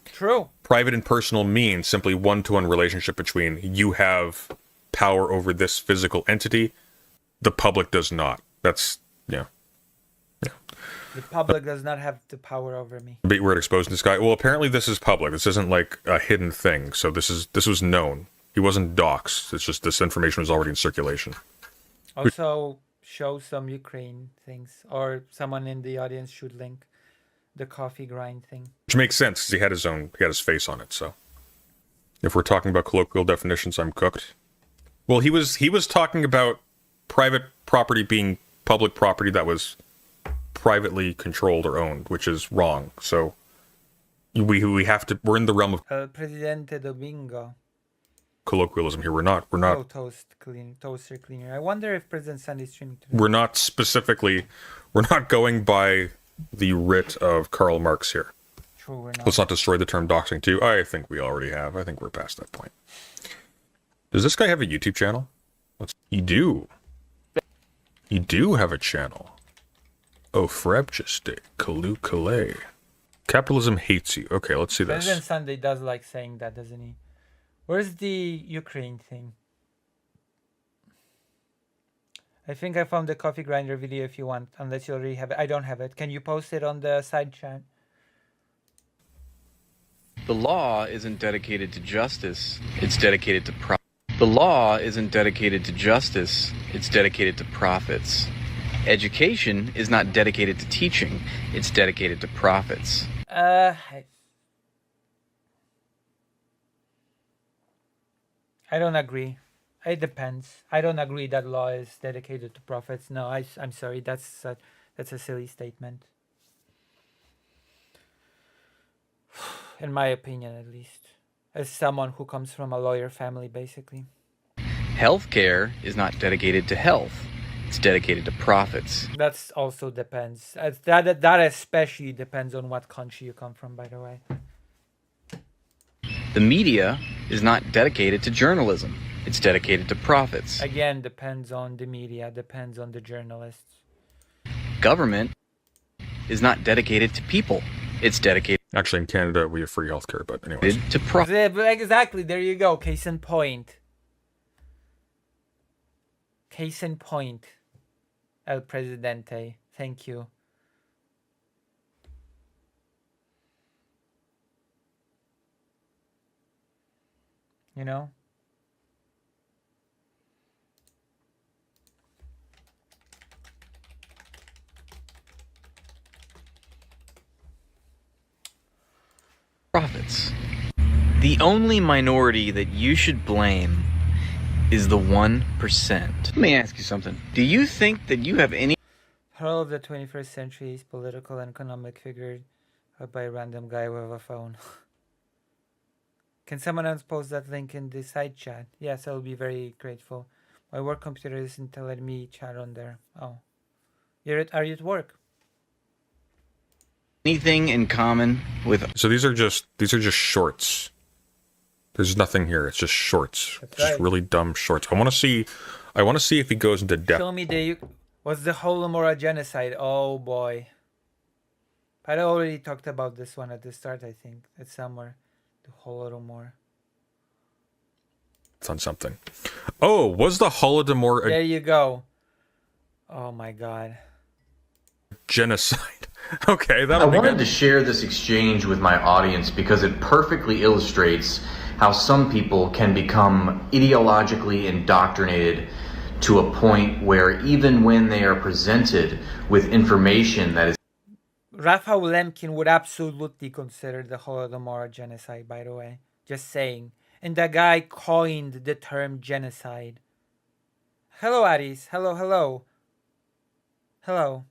True. Private and personal means simply one-to-one relationship between you have power over this physical entity, the public does not. That's yeah. The public does not have the power over me. Big word exposed in the sky. Well, apparently this is public. This isn't like a hidden thing. So this was known. He wasn't doxxed. It's just this information was already in circulation. Also, show some Ukraine things, or someone in the audience should link the coffee grind thing. Which makes sense because he had his face on it. So if we're talking about colloquial definitions, I'm cooked. Well, he was talking about private property being public property that was privately controlled or owned, which is wrong. So we have to. We're in the realm of El Presidente Domingo. colloquialism here. We're not. Oh, toaster cleaner. I wonder if President Sunday streaming today. We're not going by the writ of Karl Marx here. True, we're not. Let's not destroy the term doxing too. I think we already have. I think we're past that point. Does this guy have a YouTube channel? You do. You do have a channel. Oh, Frebjeste, Kalu Kalei. Capitalism hates you. Okay, let's see this. President Sunday does like saying that, doesn't he? Where's the Ukraine thing? I think I found the coffee grinder video if you want, unless you already have it. I don't have it. Can you post it on the side chat? The law isn't dedicated to justice, it's dedicated to The law isn't dedicated to justice, it's dedicated to profits. Education is not dedicated to teaching, it's dedicated to profits. I don't agree. It depends. I don't agree that law is dedicated to profits. No, I'm sorry. That's a silly statement. In my opinion, at least. As someone who comes from a lawyer family, basically. Healthcare is not dedicated to health, it's dedicated to profits. That's also depends. That especially depends on what country you come from, by the way. The media is not dedicated to journalism, it's dedicated to profits. Again, depends on the media, depends on the journalists. Government is not dedicated to people, it's dedicated Actually, in Canada, we have free healthcare, but anyways. to profits. Exactly, there you go. Case in point. Case in point. El Presidente. Thank you. You know? Profits. The only minority that you should blame is the 1%. Let me ask you something. Do you think that you have any Herald of the 21st century is political and economic figured out by a random guy with a phone. Can someone else post that link in the side chat? Yes, I'll be very grateful. My work computer isn't letting me chat on there. Oh. Are you at work? anything in common with So these are just shorts. There's nothing here. It's just shorts. That's Just right. really dumb shorts. I want to see if he goes into depth. Show me what's the Holodomor genocide? Oh boy. I already talked about this one at the start, I think. It's somewhere. The Holodomor. It's on something. Oh, was the Holodomor There you go. Oh my god. genocide? Okay, I that'll be wanted good. to share this exchange with my audience because it perfectly illustrates how some people can become ideologically indoctrinated to a point where even when they are presented with information that is Raphael Lemkin would absolutely consider the Holodomor genocide, by the way. Just saying. And the guy coined the term genocide. Hello, Aris. Hello, hello. Hello.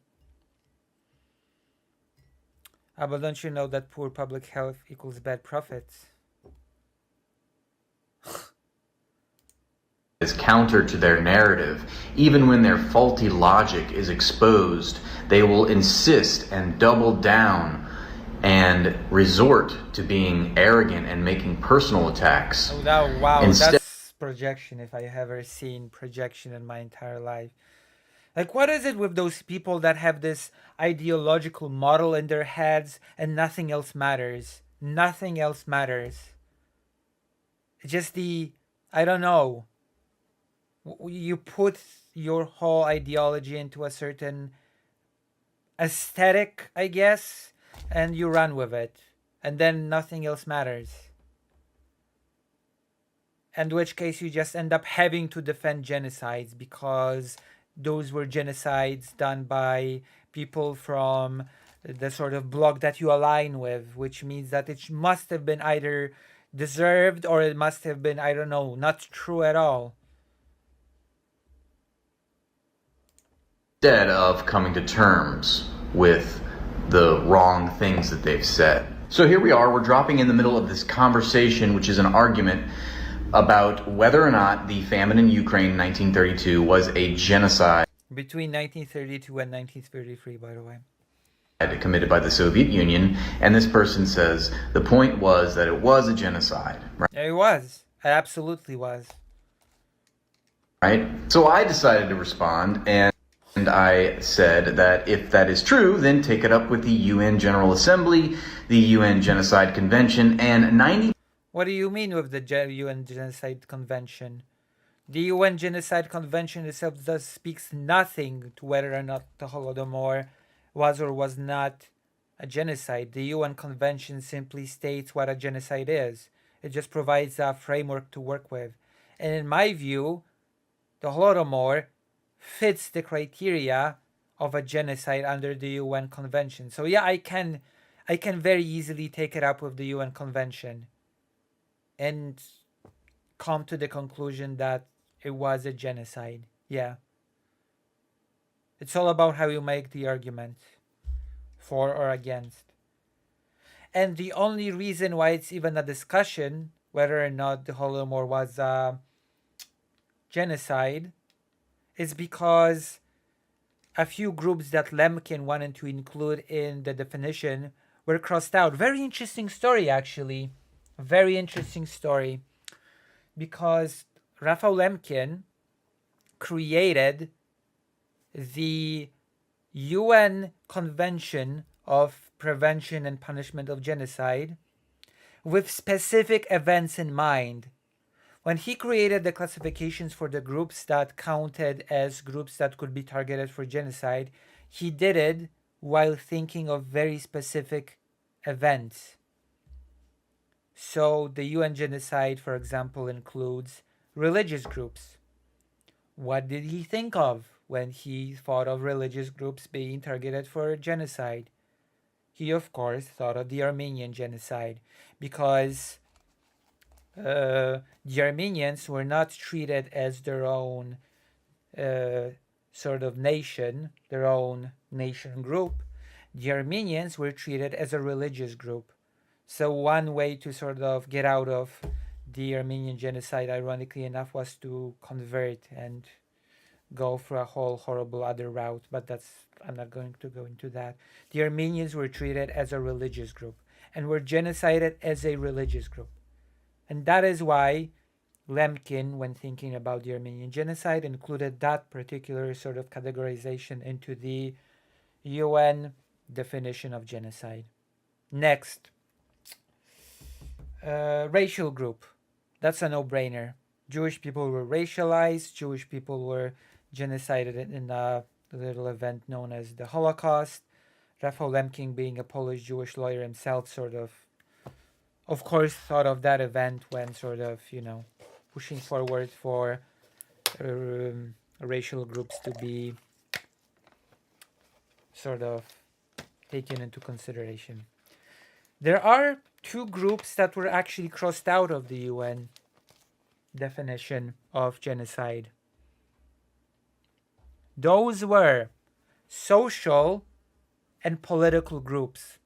But don't you know that poor public health equals bad profits? is counter to their narrative. Even when their faulty logic is exposed, they will insist and double down and resort to being arrogant and making personal attacks. Oh, wow, Instead- that's projection if I have ever seen projection in my entire life. Like, what is it with those people that have this ideological model in their heads and nothing else matters? Nothing else matters. It's just I don't know. You put your whole ideology into a certain aesthetic, I guess, and you run with it. And then nothing else matters. In which case you just end up having to defend genocides because those were genocides done by people from the sort of bloc that you align with, which means that it must have been either deserved or it must have been, I don't know, not true at all. Instead of coming to terms with the wrong things that they've said. So here we are, we're dropping in the middle of this conversation, which is an argument about whether or not the famine in Ukraine in 1932 was a genocide Between 1932 and 1933, by the way. committed by the Soviet Union, and this person says the point was that it was a genocide, It was. It absolutely was. right? So I decided to respond, and I said that if that is true, then take it up with the UN General Assembly, the UN Genocide Convention, and 90... What do you mean with the UN Genocide Convention? The UN Genocide Convention itself speaks nothing to whether or not the Holodomor was or was not a genocide. The UN Convention simply states what a genocide is. It just provides a framework to work with. And in my view, the Holodomor fits the criteria of a genocide under the UN Convention. So yeah, I can very easily take it up with the UN Convention and come to the conclusion that it was a genocide. Yeah. It's all about how you make the argument for or against. And the only reason why it's even a discussion whether or not the Holodomor was a genocide is because a few groups that Lemkin wanted to include in the definition were crossed out. Very interesting story, actually. Very interesting story. Because Raphael Lemkin created the UN Convention of Prevention and Punishment of Genocide with specific events in mind. When he created the classifications for the groups that counted as groups that could be targeted for genocide, he did it while thinking of very specific events. So the UN genocide, for example, includes religious groups. What did he think of when he thought of religious groups being targeted for genocide? He, of course, thought of the Armenian genocide because the Armenians were not treated as their own sort of nation, their own nation group. The Armenians were treated as a religious group. So one way to sort of get out of the Armenian genocide, ironically enough, was to convert and go for a whole horrible other route, but I'm not going to go into that. The Armenians were treated as a religious group and were genocided as a religious group. And that is why Lemkin, when thinking about the Armenian genocide, included that particular sort of categorization into the UN definition of genocide. Next, racial group. That's a no-brainer. Jewish people were racialized. Jewish people were genocided in a little event known as the Holocaust. Raphael Lemkin, being a Polish Jewish lawyer himself, sort of course, thought of that event when sort of, pushing forward for racial groups to be sort of taken into consideration. There are two groups that were actually crossed out of the UN definition of genocide. Those were social and political groups.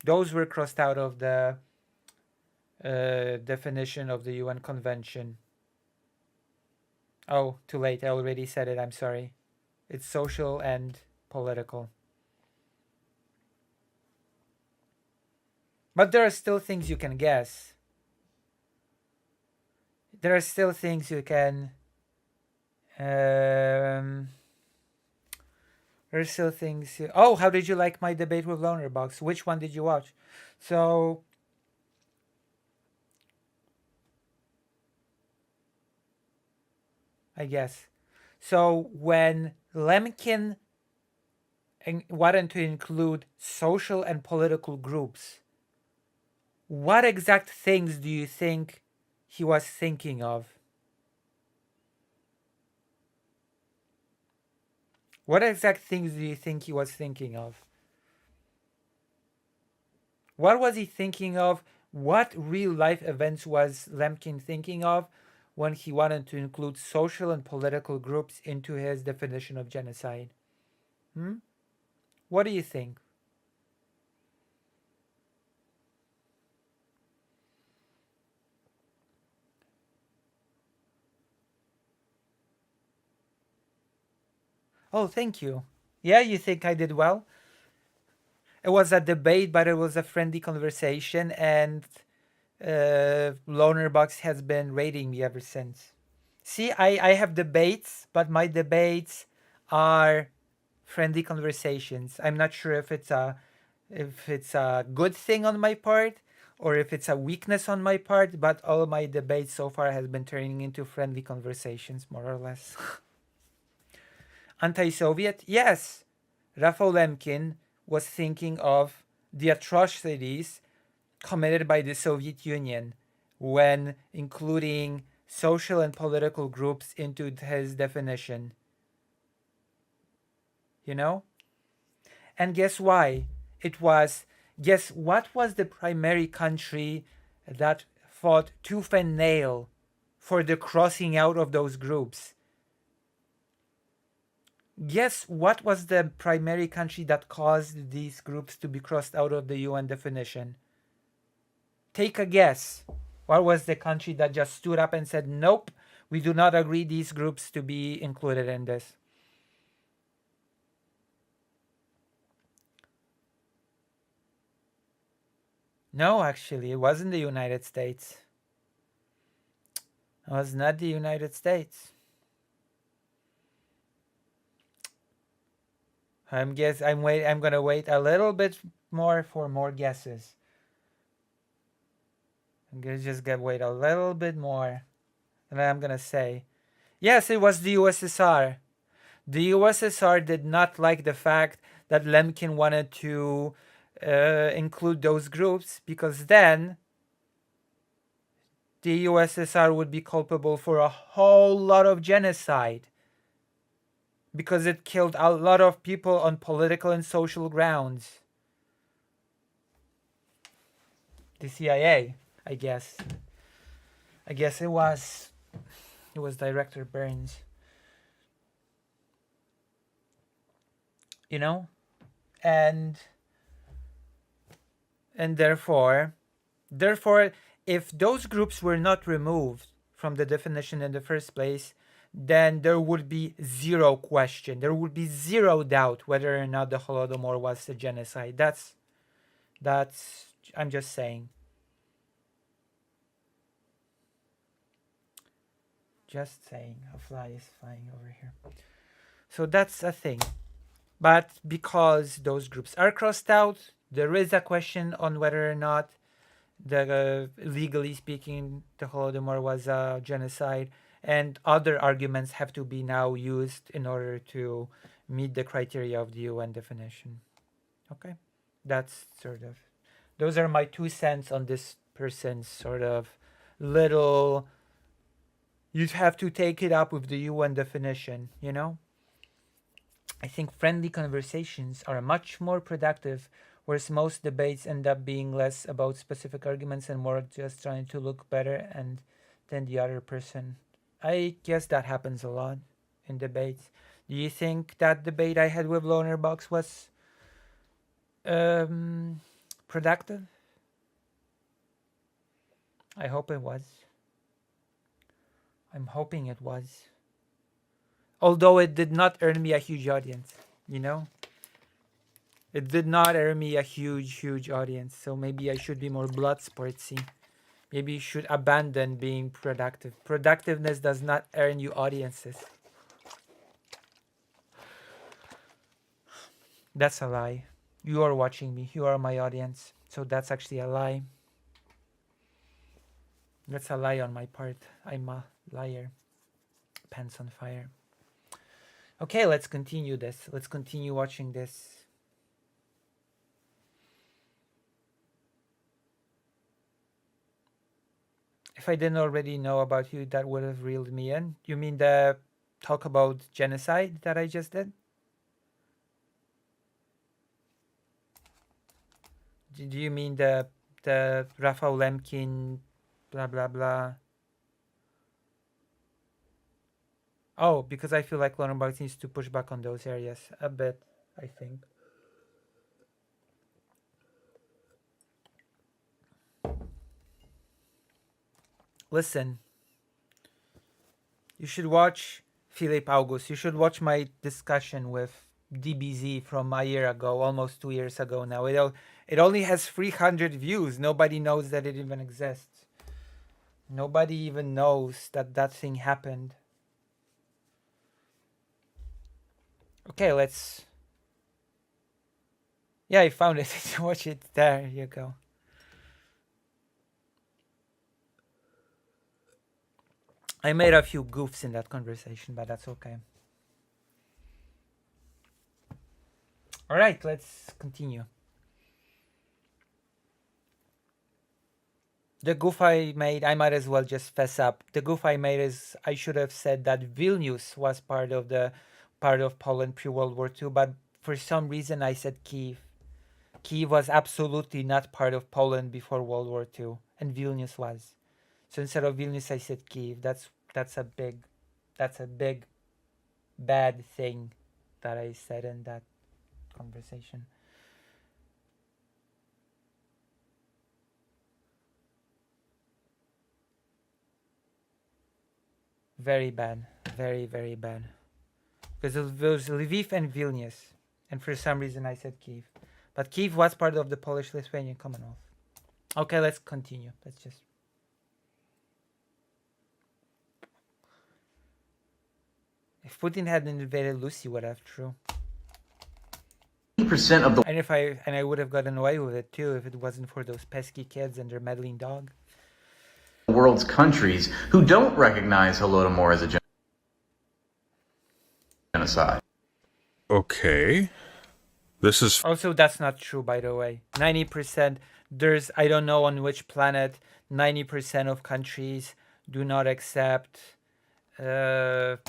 Those were crossed out of the definition of the UN Convention. Oh, too late. I already said it. I'm sorry. It's social and political. But there are still things you can guess. There are still things you can. Um, there are still things. Oh, how did you like my debate with Lonerbox? Which one did you watch? So, I guess. So when Lemkin wanted to include social and political groups, what exact things do you think he was thinking of? What exact things do you think he was thinking of? What was he thinking of? What real life events was Lemkin thinking of when he wanted to include social and political groups into his definition of genocide? Hmm? What do you think? Oh, thank you. Yeah, you think I did well? It was a debate, but it was a friendly conversation, and Lonerbox has been rating me ever since. See, I have debates, but my debates are friendly conversations. I'm not sure if it's a good thing on my part or if it's a weakness on my part, but all my debates so far has been turning into friendly conversations, more or less. Anti-Soviet? Yes. Rafał Lemkin was thinking of the atrocities committed by the Soviet Union when including social and political groups into his definition. You know? And guess why? Guess what was the primary country that fought tooth and nail for the crossing out of those groups? Guess what was the primary country that caused these groups to be crossed out of the UN definition? Take a guess. What was the country that just stood up and said, nope, we do not agree these groups to be included in this? No, actually, it wasn't the United States. It was not the United States. I'm gonna wait a little bit more for more guesses. I'm gonna just wait a little bit more. And then I'm gonna say, yes, it was the USSR. The USSR did not like the fact that Lemkin wanted to include those groups because then the USSR would be culpable for a whole lot of genocide because it killed a lot of people on political and social grounds. The CIA, I guess. I guess it was Director Burns. You know? And therefore if those groups were not removed from the definition in the first place, then there would be zero question. There would be zero doubt whether or not the Holodomor was a genocide. That's I'm just saying. Just saying. A fly is flying over here. So that's a thing. But because those groups are crossed out, there is a question on whether or not legally speaking, the Holodomor was a genocide, and other arguments have to be now used in order to meet the criteria of the UN definition. Okay, that's those are my 2 cents on this person's sort of little. You'd have to take it up with the UN definition, you know? I think friendly conversations are much more productive, whereas most debates end up being less about specific arguments and more just trying to look better and than the other person. I guess that happens a lot in debates. Do you think that debate I had with Lonerbox was productive? I hope it was. I'm hoping it was. Although it did not earn me a huge audience, you know? It did not earn me a huge audience, so maybe I should be more blood sportsy. Maybe you should abandon being productive. Productiveness does not earn you audiences. That's a lie. You are watching me. You are my audience. So that's actually a lie. That's a lie on my part. I'm a liar. Pants on fire. Okay, let's continue this. Let's continue watching this. If I didn't already know about you, that would have reeled me in. You mean the talk about genocide that I just did? Do you mean the Rafał Lemkin blah blah blah? Oh, because I feel like Lauren Barks needs to push back on those areas a bit, I think. Listen, you should watch Philip August. You should watch my discussion with DBZ from a year ago, almost 2 years ago now. It only has 300 views. Nobody knows that it even exists. Nobody even knows that that thing happened. Okay, let's... Yeah, I found it. Watch it. There you go. I made a few goofs in that conversation, but that's okay. All right, let's continue. The goof I made, I might as well just fess up. The goof I made is I should have said that Vilnius was part of Poland pre-World War II, but for some reason I said Kiev. Kiev was absolutely not part of Poland before World War II, and Vilnius was. So instead of Vilnius, I said Kiev. That's a big bad thing that I said in that conversation. Very bad. Very, very bad. Because it was Lviv and Vilnius. And for some reason I said Kiev. But Kiev was part of the Polish-Lithuanian Commonwealth. Okay, let's continue. Let's just... If Putin hadn't invaded, Lucy would have, true. 80% of the And I would have gotten away with it too if it wasn't for those pesky kids and their meddling dog. world's countries who don't recognize Holodomor as a genocide. Okay. This is... Also, that's not true, by the way. 90%, there's, I don't know on which planet, 90% of countries do not accept the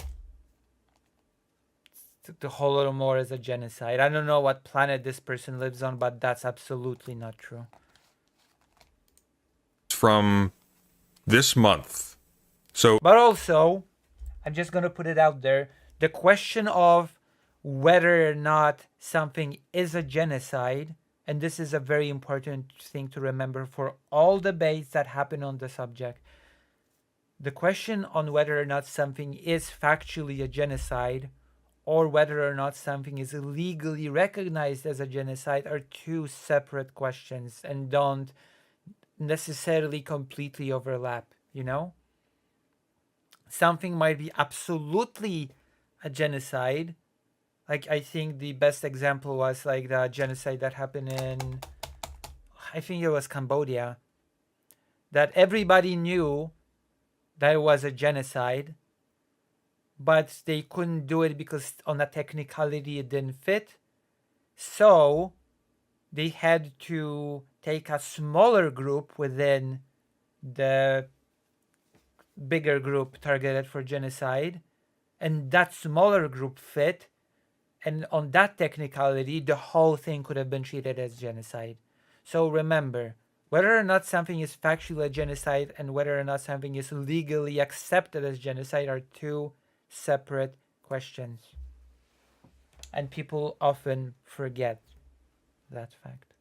Holodomor as a genocide. I don't know what planet this person lives on, but that's absolutely not true. From this month. So... But also, I'm just going to put it out there, the question of whether or not something is a genocide, and this is a very important thing to remember for all debates that happen on the subject. The question on whether or not something is factually a genocide or whether or not something is legally recognized as a genocide are two separate questions and don't necessarily completely overlap, you know? Something might be absolutely a genocide. Like, I think the best example was like the genocide that happened in, I think it was Cambodia, that everybody knew that it was a genocide, but they couldn't do it because on a technicality it didn't fit. So they had to take a smaller group within the bigger group targeted for genocide, and that smaller group fit. And on that technicality, the whole thing could have been treated as genocide. So remember, whether or not something is factually a genocide and whether or not something is legally accepted as genocide are two separate questions. And people often forget that fact.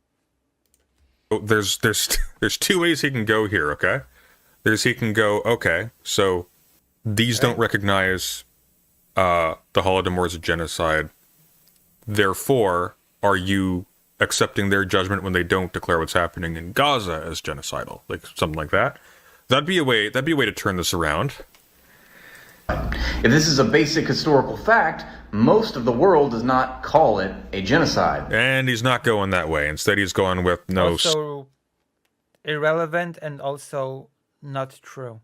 There's two ways he can go here, okay? He can go, okay, so these don't recognize the Holodomor is a genocide. Therefore, are you accepting their judgment when they don't declare what's happening in Gaza as genocidal? Like something like that. That'd be a way to turn this around. If this is a basic historical fact, most of the world does not call it a genocide. And he's not going that way. Instead, he's going with no. Also irrelevant and also not true.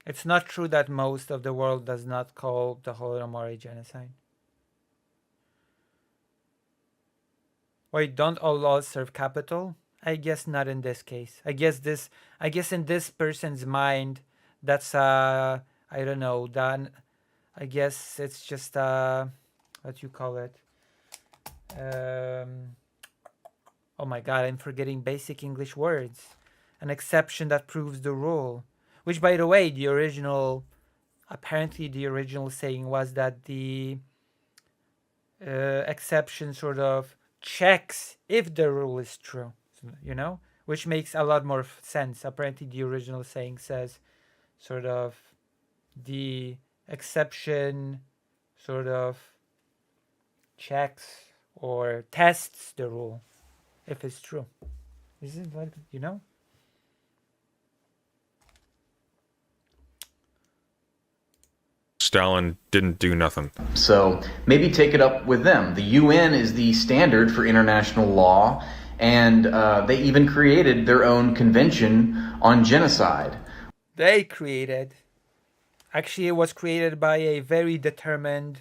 It's not true that most of the world does not call the Holodomor a genocide. Wait, don't all laws serve capital? I guess not in this case. I guess in this person's mind, that's I don't know. Then I guess it's just what you call it. Oh my god, I'm forgetting basic English words. An exception that proves the rule. Which, by the way, apparently the original saying was that the exception sort of checks if the rule is true, which makes a lot more sense. Apparently the original saying says sort of the exception sort of checks or tests the rule if it's true. Is it like, Stalin didn't do nothing. So maybe take it up with them. The UN is the standard for international law, and they even created their own convention on genocide. Actually, it was created by a very determined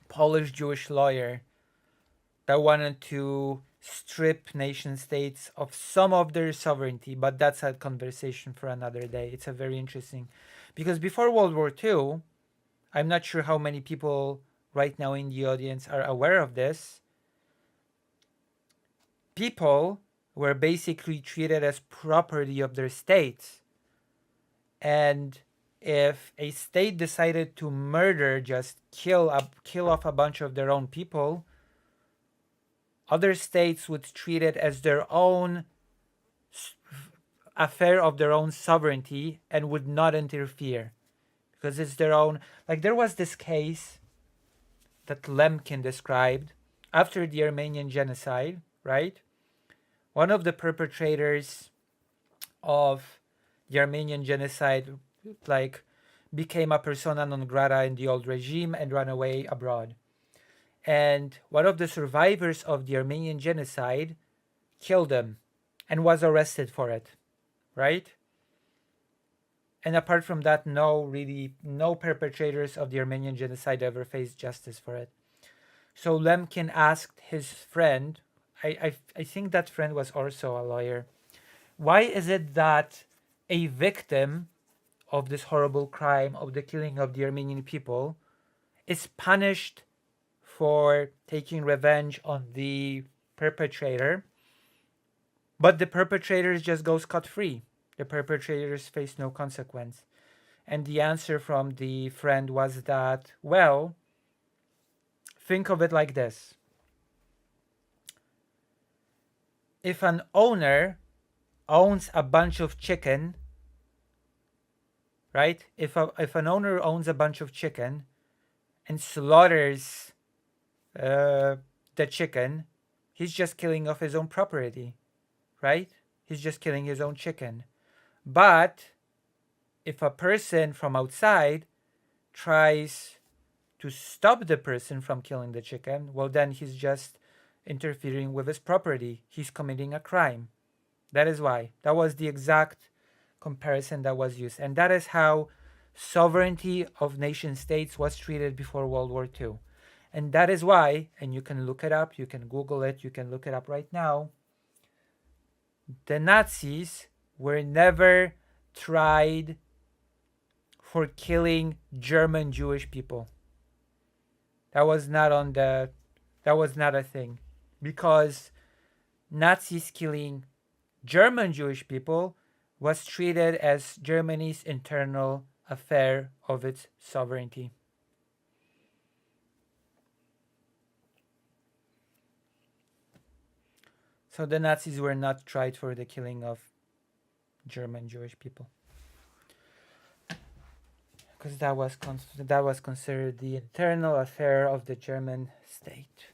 Polish Jewish lawyer that wanted to strip nation states of some of their sovereignty, but that's a conversation for another day. It's a very interesting, because before World War II, I'm not sure how many people right now in the audience are aware of this. People were basically treated as property of their states. And if a state decided to murder, just kill off a bunch of their own people, other states would treat it as their own affair of their own sovereignty and would not interfere. Because it's their own. Like, there was this case that Lemkin described after the Armenian genocide, right? One of the perpetrators of the Armenian genocide, became a persona non grata in the old regime and ran away abroad. And one of the survivors of the Armenian genocide killed him and was arrested for it, right? And apart from that, no perpetrators of the Armenian genocide ever faced justice for it. So Lemkin asked his friend, I think that friend was also a lawyer, why is it that a victim of this horrible crime of the killing of the Armenian people is punished for taking revenge on the perpetrator, but the perpetrator just goes scot-free? The perpetrators face no consequence. And the answer from the friend was that, well, think of it like this. If an owner owns a bunch of chicken, right? If an owner owns a bunch of chicken and slaughters the chicken, he's just killing off his own property, right? He's just killing his own chicken. But if a person from outside tries to stop the person from killing the chicken, well, then he's just interfering with his property. He's committing a crime. That is why. That was the exact comparison that was used. And that is how sovereignty of nation states was treated before World War II. And that is why, and you can look it up, you can Google it, you can look it up right now, the Nazis were never tried for killing German Jewish people. That was not a thing. Because Nazis killing German Jewish people was treated as Germany's internal affair of its sovereignty. So the Nazis were not tried for the killing of German Jewish people. because that was considered the internal affair of the German state.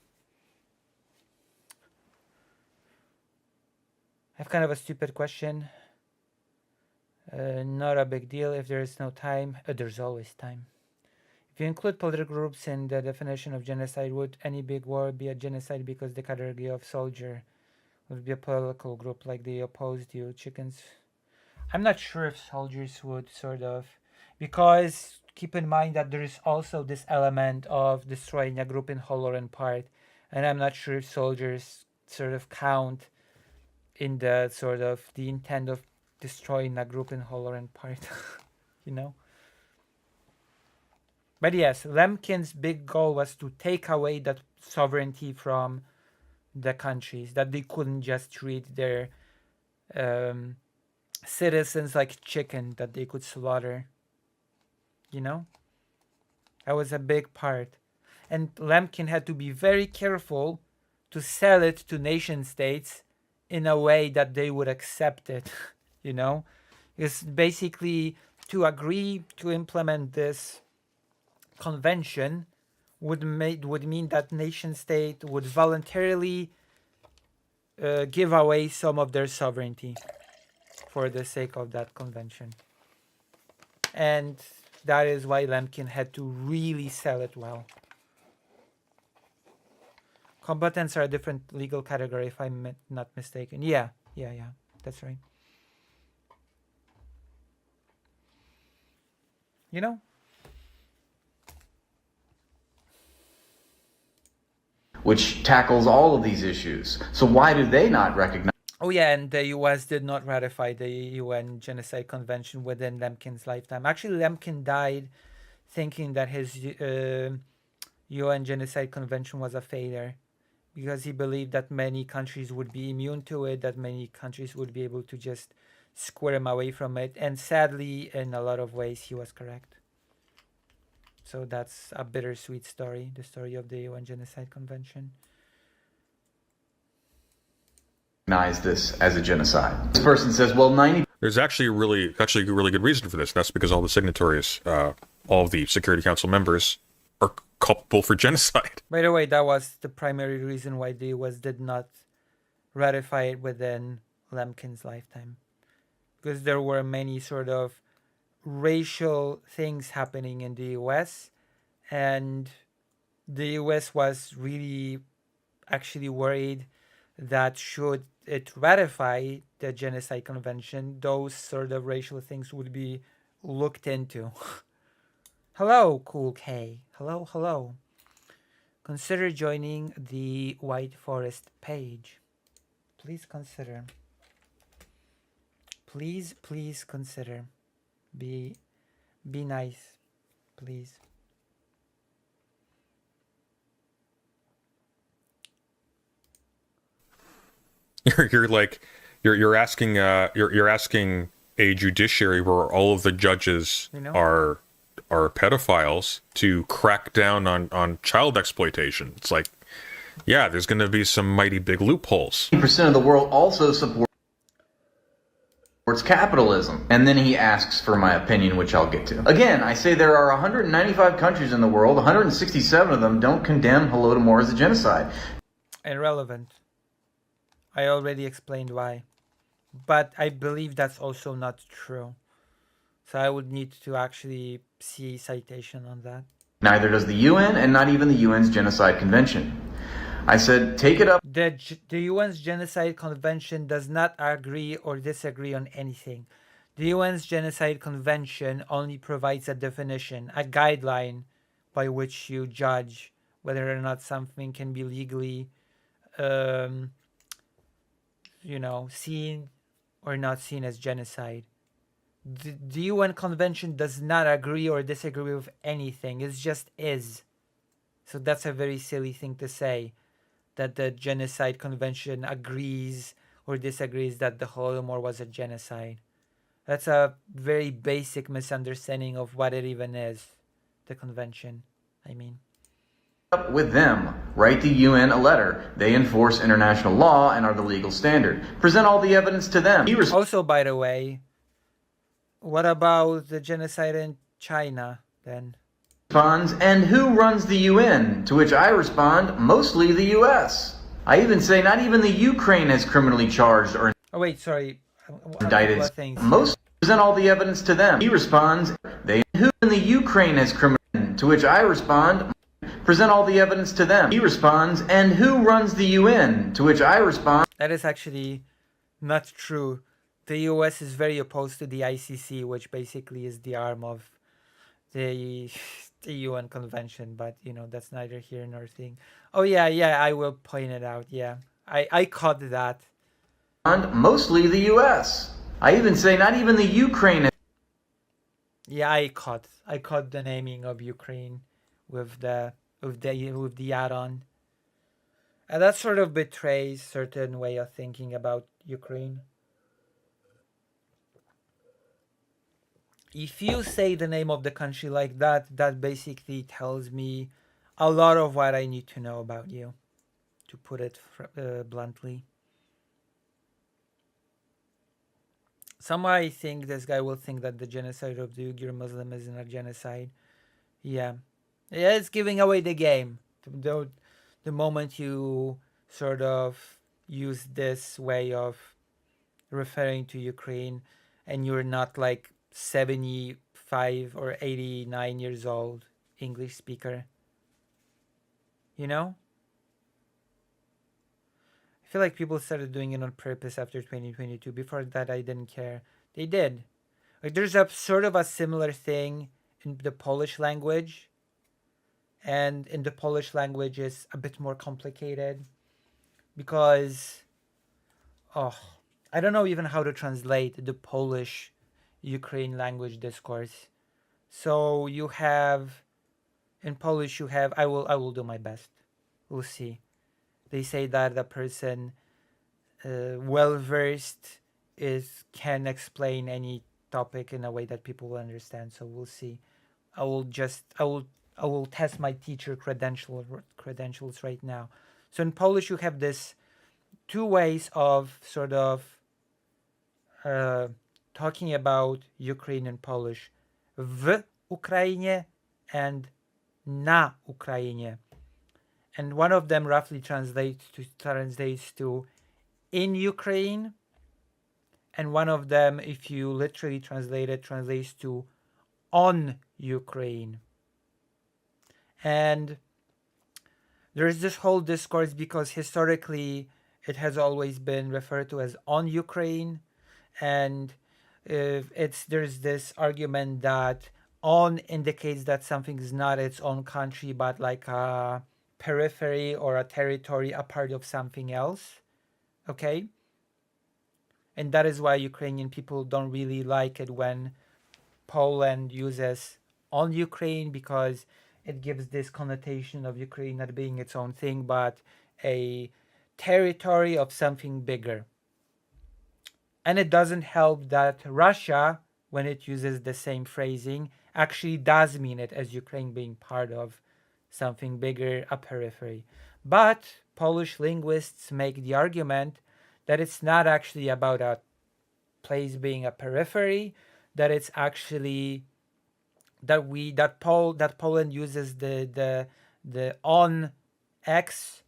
I have kind of a stupid question. Not a big deal if there is no time. There's always time. If you include political groups in the definition of genocide, would any big war be a genocide because the category of soldier would be a political group like the opposed you chickens? I'm not sure if soldiers would sort of, because keep in mind that there is also this element of destroying a group in whole or in part, and I'm not sure if soldiers sort of count in the sort of the intent of destroying a group in whole or in part, you know? But yes, Lemkin's big goal was to take away that sovereignty from the countries, that they couldn't just treat their citizens like chicken that they could slaughter. You know? That was a big part. And Lemkin had to be very careful to sell it to nation states in a way that they would accept it, you know? Because basically to agree to implement this convention would mean that nation state would voluntarily give away some of their sovereignty for the sake of that convention. And that is why Lemkin had to really sell it well. Combatants are a different legal category, if I'm not mistaken. Yeah, that's right. You know? Which tackles all of these issues. So why do they not recognize? Oh yeah, and the US did not ratify the UN Genocide Convention within Lemkin's lifetime. Actually, Lemkin died thinking that his UN Genocide Convention was a failure, because he believed that many countries would be immune to it, that many countries would be able to just square him away from it. And sadly, in a lot of ways, he was correct. So that's a bittersweet story, the story of the UN Genocide Convention. Recognize this as a genocide. This person says, well, 90... There's actually a really good reason for this. That's because all the signatories, all of the Security Council members, are culpable for genocide. By the way, that was the primary reason why the US did not ratify it within Lemkin's lifetime. Because there were many sort of racial things happening in the US, and the US was really actually worried that should it ratify the Genocide Convention, those sort of racial things would be looked into. Hello, Cool K. Hello. Consider joining the White Forest page. Please consider. Please consider. Be nice, please. You're asking a judiciary where all of the judges are pedophiles to crack down on child exploitation. It's like, yeah, there's going to be some mighty big loopholes. 90% of the world also supports capitalism. And then he asks for my opinion, which I'll get to. Again, I say there are 195 countries in the world. 167 of them don't condemn Holodomor as a genocide. Irrelevant. I already explained why. But I believe that's also not true. So I would need to actually see citation on that. Neither does the UN, and not even the UN's Genocide Convention. I said, take it up. The UN's Genocide Convention does not agree or disagree on anything. The UN's Genocide Convention only provides a definition, a guideline by which you judge whether or not something can be legally, seen or not seen as genocide. The UN Convention does not agree or disagree with anything. It just is. So that's a very silly thing to say, that the Genocide Convention agrees or disagrees that the Holodomor was a genocide. That's a very basic misunderstanding of what it even is, the convention, I mean. Up with them. Write the UN a letter. They enforce international law and are the legal standard. Present all the evidence to them. Also, by the way, what about the genocide in China, then. Responds, and who runs the UN? To which I respond, mostly the US. I even say not even the Ukraine is criminally charged or Oh wait, sorry. A couple indicted. of things here. Most present all the evidence to them. He responds, they who in the Ukraine is criminal. To which I respond, present all the evidence to them. He responds, and who runs the UN? To which I respond, That is actually not true. The US is very opposed to the ICC, which basically is the arm of the UN convention, but you know, that's neither here nor thing. Oh yeah, I will point it out. Yeah. I caught that. mostly the US. I even say not even the Ukraine. Yeah, I caught the naming of Ukraine with the add-on. And that sort of betrays certain way of thinking about Ukraine. If you say the name of the country like that, that basically tells me a lot of what I need to know about you, to put it bluntly. Somehow I think this guy will think that the genocide of the Uyghur Muslim isn't a genocide. Yeah, it's giving away the game. The moment you sort of use this way of referring to Ukraine and you're not like 75 or 89 years old English speaker. You know? I feel like people started doing it on purpose after 2022. Before that, I didn't care. They did. Like, there's a sort of a similar thing in the Polish language. And in the Polish language, it's a bit more complicated. Because, I don't know even how to translate the Polish Ukraine language discourse. So you have, in Polish, you have, I will do my best. We'll see. They say that the person well versed can explain any topic in a way that people will understand. So we'll see. I will test my teacher credentials right now. So in Polish you have this two ways of sort of talking about Ukraine in Polish. W Ukrainie and na Ukrainie. And one of them roughly translates to in Ukraine. And one of them, if you literally translate it, translates to on Ukraine. And there's this whole discourse because historically it has always been referred to as on Ukraine. And there's this argument that on indicates that something is not its own country, but like a periphery or a territory, a part of something else. Okay? And that is why Ukrainian people don't really like it when Poland uses on Ukraine, because it gives this connotation of Ukraine not being its own thing, but a territory of something bigger. And it doesn't help that Russia, when it uses the same phrasing, actually does mean it as Ukraine being part of something bigger, a periphery. But Polish linguists make the argument that it's not actually about a place being a periphery, that it's actually that Poland uses the on X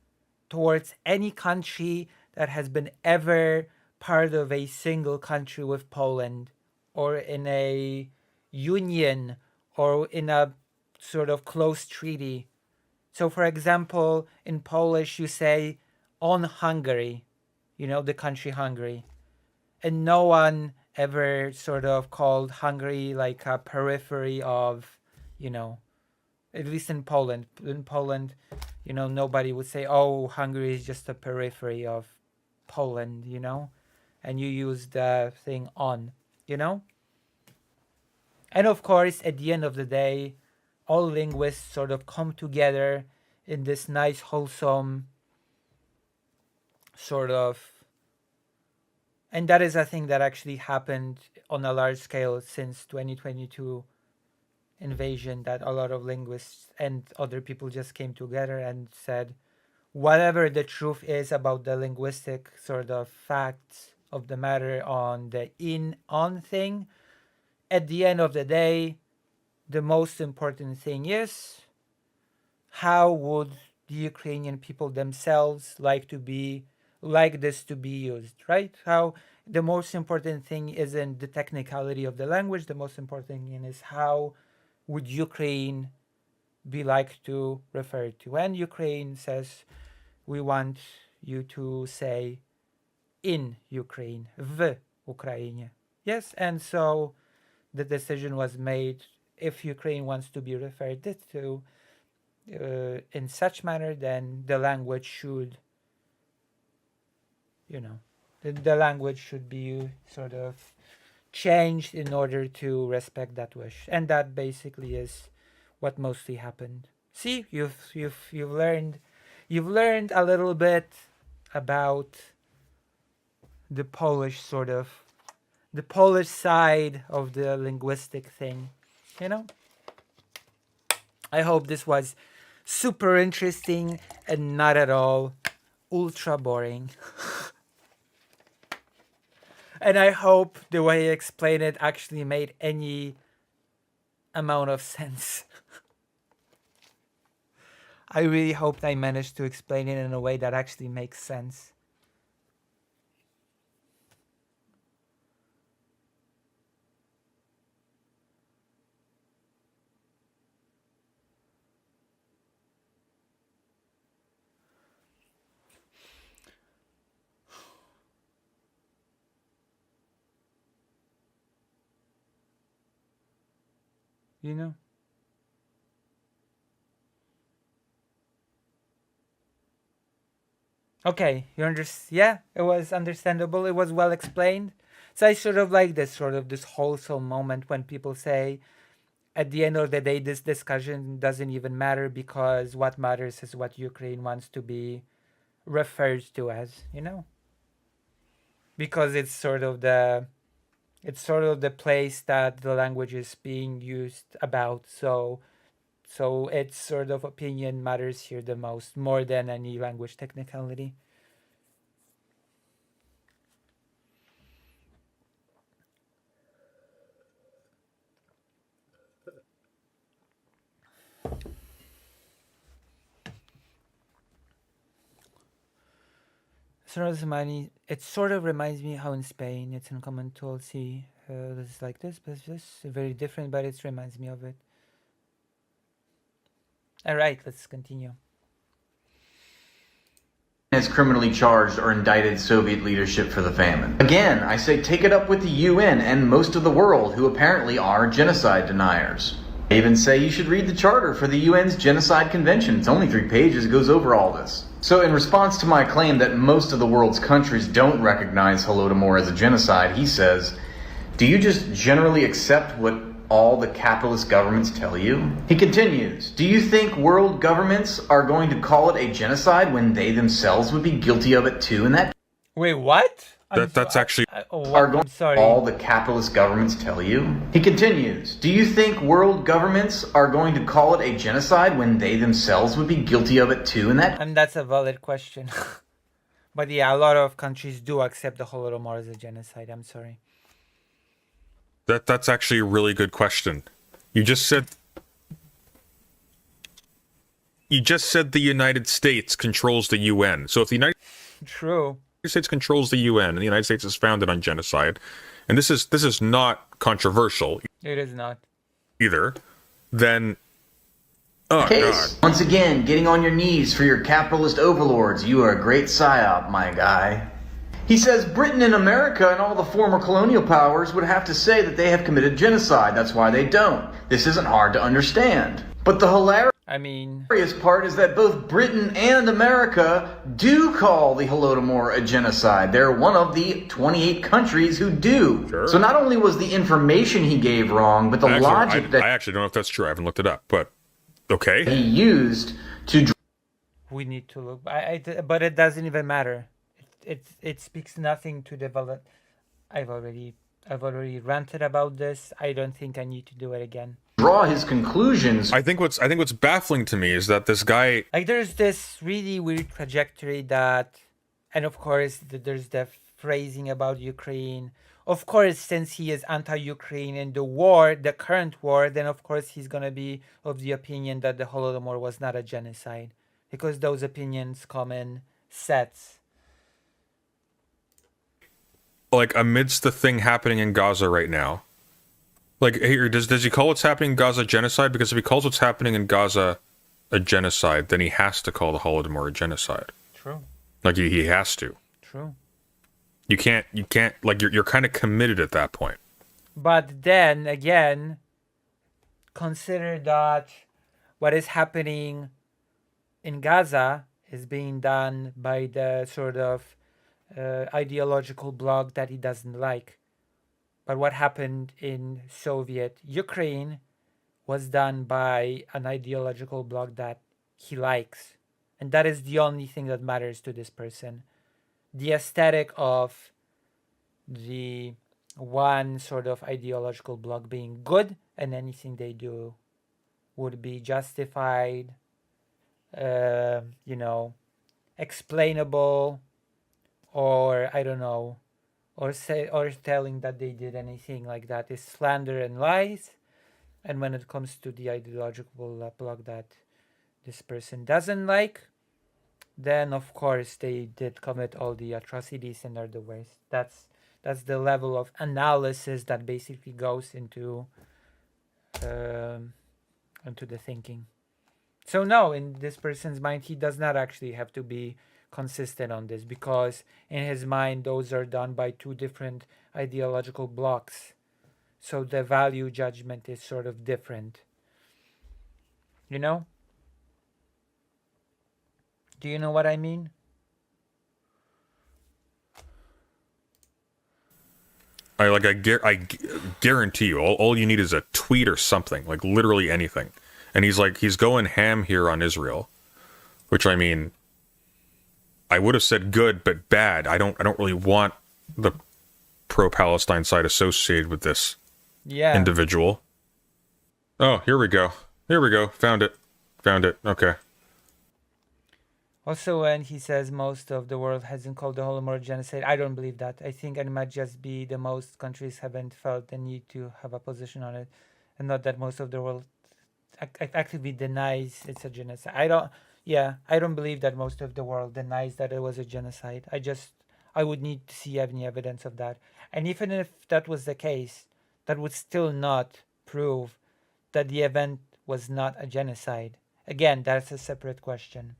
towards any country that has been ever part of a single country with Poland, or in a union, or in a sort of close treaty. So for example, in Polish you say on Hungary, the country Hungary. And no one ever sort of called Hungary like a periphery of, at least in Poland. In Poland, nobody would say, oh, Hungary is just a periphery of Poland, and you use the thing on, And of course, at the end of the day, all linguists sort of come together in this nice, wholesome sort of. And that is a thing that actually happened on a large scale since 2022 invasion, that a lot of linguists and other people just came together and said, whatever the truth is about the linguistic sort of facts of the matter on the on thing, at the end of the day, the most important thing is how would the Ukrainian people themselves like this to be used, right? How the most important thing isn't the technicality of the language. The most important thing is how would Ukraine be like to refer to. And Ukraine says, we want you to say in Ukraine, v Ukrainie. Yes, and so the decision was made if Ukraine wants to be referred to in such manner, then the language should, the language should be sort of changed in order to respect that wish, and that basically is what mostly happened. See, you've learned a little bit about the Polish side of the linguistic thing, I hope this was super interesting and not at all ultra boring. And I hope the way I explained it actually made any amount of sense. I really hope I managed to explain it in a way that actually makes sense. Okay, you understand? Yeah, it was understandable. It was well explained. So I sort of like this wholesome moment when people say, at the end of the day, this discussion doesn't even matter because what matters is what Ukraine wants to be referred to as, because it's sort of the place that the language is being used about. So its sort of opinion matters here the most, more than any language technicality. It sort of reminds me how in Spain it's uncommon to all see this like this, but this very different, but it reminds me of it. All right, let's continue. As criminally charged or indicted Soviet leadership for the famine. Again, I say take it up with the UN and most of the world who apparently are genocide deniers. I even say you should read the charter for the UN's Genocide Convention. It's only 3 pages, it goes over all this. So in response to my claim that most of the world's countries don't recognize Holodomor as a genocide, he says, do you just generally accept what all the capitalist governments tell you? He continues, do you think world governments are going to call it a genocide when they themselves would be guilty of it too? And that Wait, what? That's actually I'm sorry. All the capitalist governments tell you? He continues, do you think world governments are going to call it a genocide when they themselves would be guilty of it too? And that's a valid question. But yeah, a lot of countries do accept the Holodomor as a genocide. I'm sorry. That's actually a really good question. You just said the United States controls the UN. So if the United States controls the UN and the United States is founded on genocide, and this is not controversial. It is not either. Then Haze, once again, getting on your knees for your capitalist overlords. You are a great psyop, my guy. He says Britain and America and all the former colonial powers would have to say that they have committed genocide. That's why they don't. This isn't hard to understand. But the hilarious part is that both Britain and America do call the Holodomor a genocide. They're one of the 28 countries who do. Sure. So not only was the information he gave wrong, but the logic that... I actually don't know if that's true. I haven't looked it up, but okay. He used to... We need to look... but it doesn't even matter. It speaks nothing to develop. I've already ranted about this. I don't think I need to do it again. Draw his conclusions. I think what's baffling to me is that this guy, there's this really weird trajectory that, and of course there's the phrasing about Ukraine. of course, since he is anti-Ukraine in the war, the current war, then of course he's gonna be of the opinion that the Holodomor was not a genocide, because those opinions come in sets. Like, amidst the thing happening in Gaza right now, like, here, does he call what's happening in Gaza genocide? Because if he calls what's happening in Gaza a genocide, then he has to call the Holodomor a genocide. True. Like, he has to. True. You can't, like, you're kind of committed at that point. But then again, consider that what is happening in Gaza is being done by the sort of ideological bloc that he doesn't like. But what happened in Soviet Ukraine was done by an ideological bloc that he likes. And that is the only thing that matters to this person. The aesthetic of the one sort of ideological bloc being good, and anything they do would be justified, explainable, or I don't know, or telling that they did anything like that is slander and lies. And when it comes to the ideological bloc that this person doesn't like, then of course they did commit all the atrocities and are the worst. That's the level of analysis that basically goes into the thinking. So no, in this person's mind, he does not actually have to be consistent on this, because in his mind those are done by two different ideological blocks. So the value judgment is sort of different. You know? Do you know what I mean? I guarantee you, all you need is a tweet or something, like literally anything. And he's going ham here on Israel, which, I mean, I would have said good, but bad. I don't really want the pro-Palestine side associated with this individual. Oh, here we go. Found it. Okay. Also, when he says most of the world hasn't called the Holodomor genocide, I don't believe that. I think it might just be the most countries haven't felt the need to have a position on it, and not that most of the world actively denies it's a genocide. I don't believe that most of the world denies that it was a genocide. I would need to see any evidence of that. And even if that was the case, that would still not prove that the event was not a genocide. Again, that's a separate question.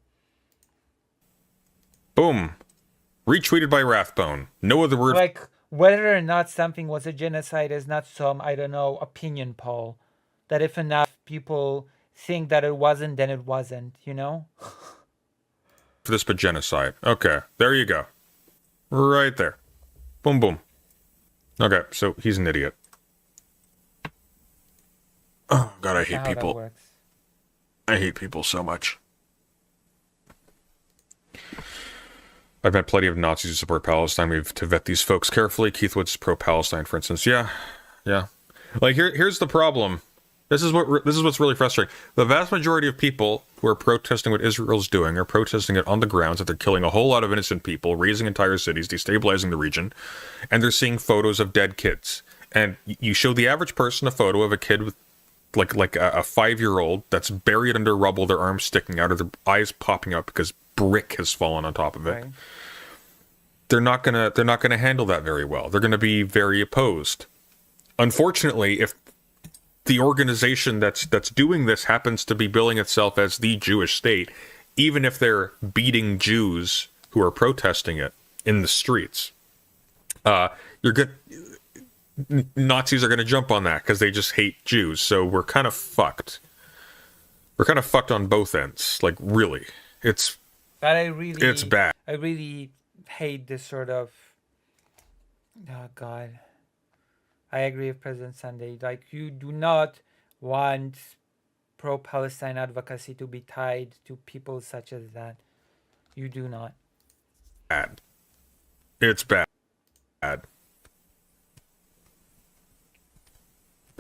Boom. Retweeted by Rathbone. No other word. Like, whether or not something was a genocide is not some, I don't know, opinion poll. That if enough people think that it wasn't, then it wasn't, you know? For this, but genocide. Okay, there you go. Right there. Boom, boom. Okay, so he's an idiot. Oh, God, I hate people. I hate people so much. I've met plenty of Nazis who support Palestine. We have to vet these folks carefully. Keith Wood's pro-Palestine, for instance. Yeah. Like, here's the problem. This is what's really frustrating. The vast majority of people who are protesting what Israel's doing are protesting it on the grounds that they're killing a whole lot of innocent people, razing entire cities, destabilizing the region, and they're seeing photos of dead kids. And you show the average person a photo of a kid with like a 5-year-old that's buried under rubble, their arms sticking out, or their eyes popping out because brick has fallen on top of it. Right. They're not gonna handle that very well. They're gonna be very opposed. Unfortunately, if the organization that's doing this happens to be billing itself as the Jewish state, even if they're beating Jews who are protesting it in the streets, Nazis are going to jump on that because they just hate Jews. So we're kind of fucked. We're kind of fucked on both ends. Like, really, it's bad. I really hate this sort of. Oh God. I agree with President Sunday. Like, you do not want pro-Palestine advocacy to be tied to people such as that. You do not. Bad. It's bad.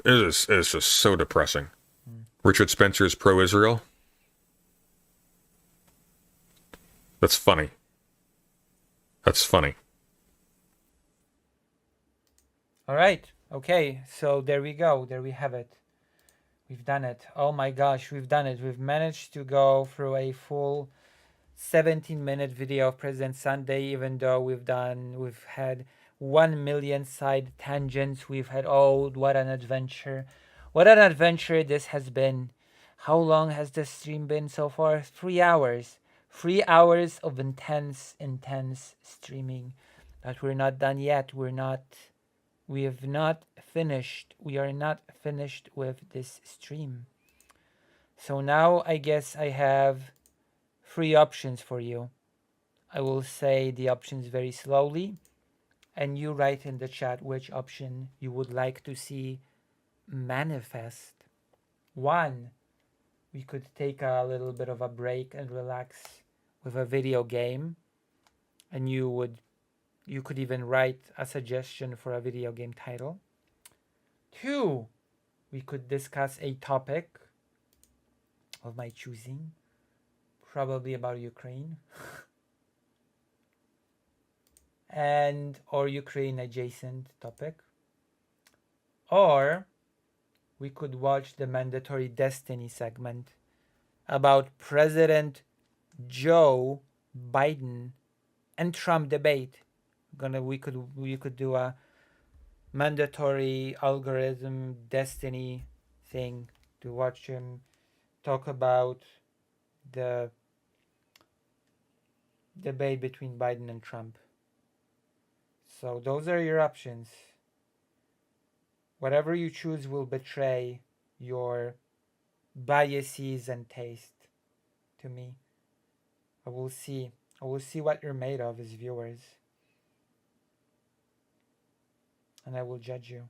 It's just so depressing. Richard Spencer is pro-Israel. That's funny. All right. Okay. So there we go. There we have it. We've done it. Oh my gosh, we've done it. We've managed to go through a full 17-minute video of President Sunday, even though we've had 1 million side tangents. We've had, oh, what an adventure. What an adventure this has been. How long has this stream been so far? 3 hours. 3 hours of intense streaming. But we're not done yet. We have not finished. We are not finished with this stream. So now I guess I have 3 options for you. I will say the options very slowly, and you write in the chat which option you would like to see manifest. 1, we could take a little bit of a break and relax with a video game, and you could even write a suggestion for a video game title. 2, we could discuss a topic of my choosing, probably about Ukraine, or Ukraine adjacent topic. Or we could watch the mandatory Destiny segment about President Joe Biden and Trump debate. We could do a mandatory algorithm Destiny thing to watch him talk about the debate between Biden and Trump. So those are your options. Whatever you choose will betray your biases and taste to me. I will see what you're made of as viewers. And I will judge you.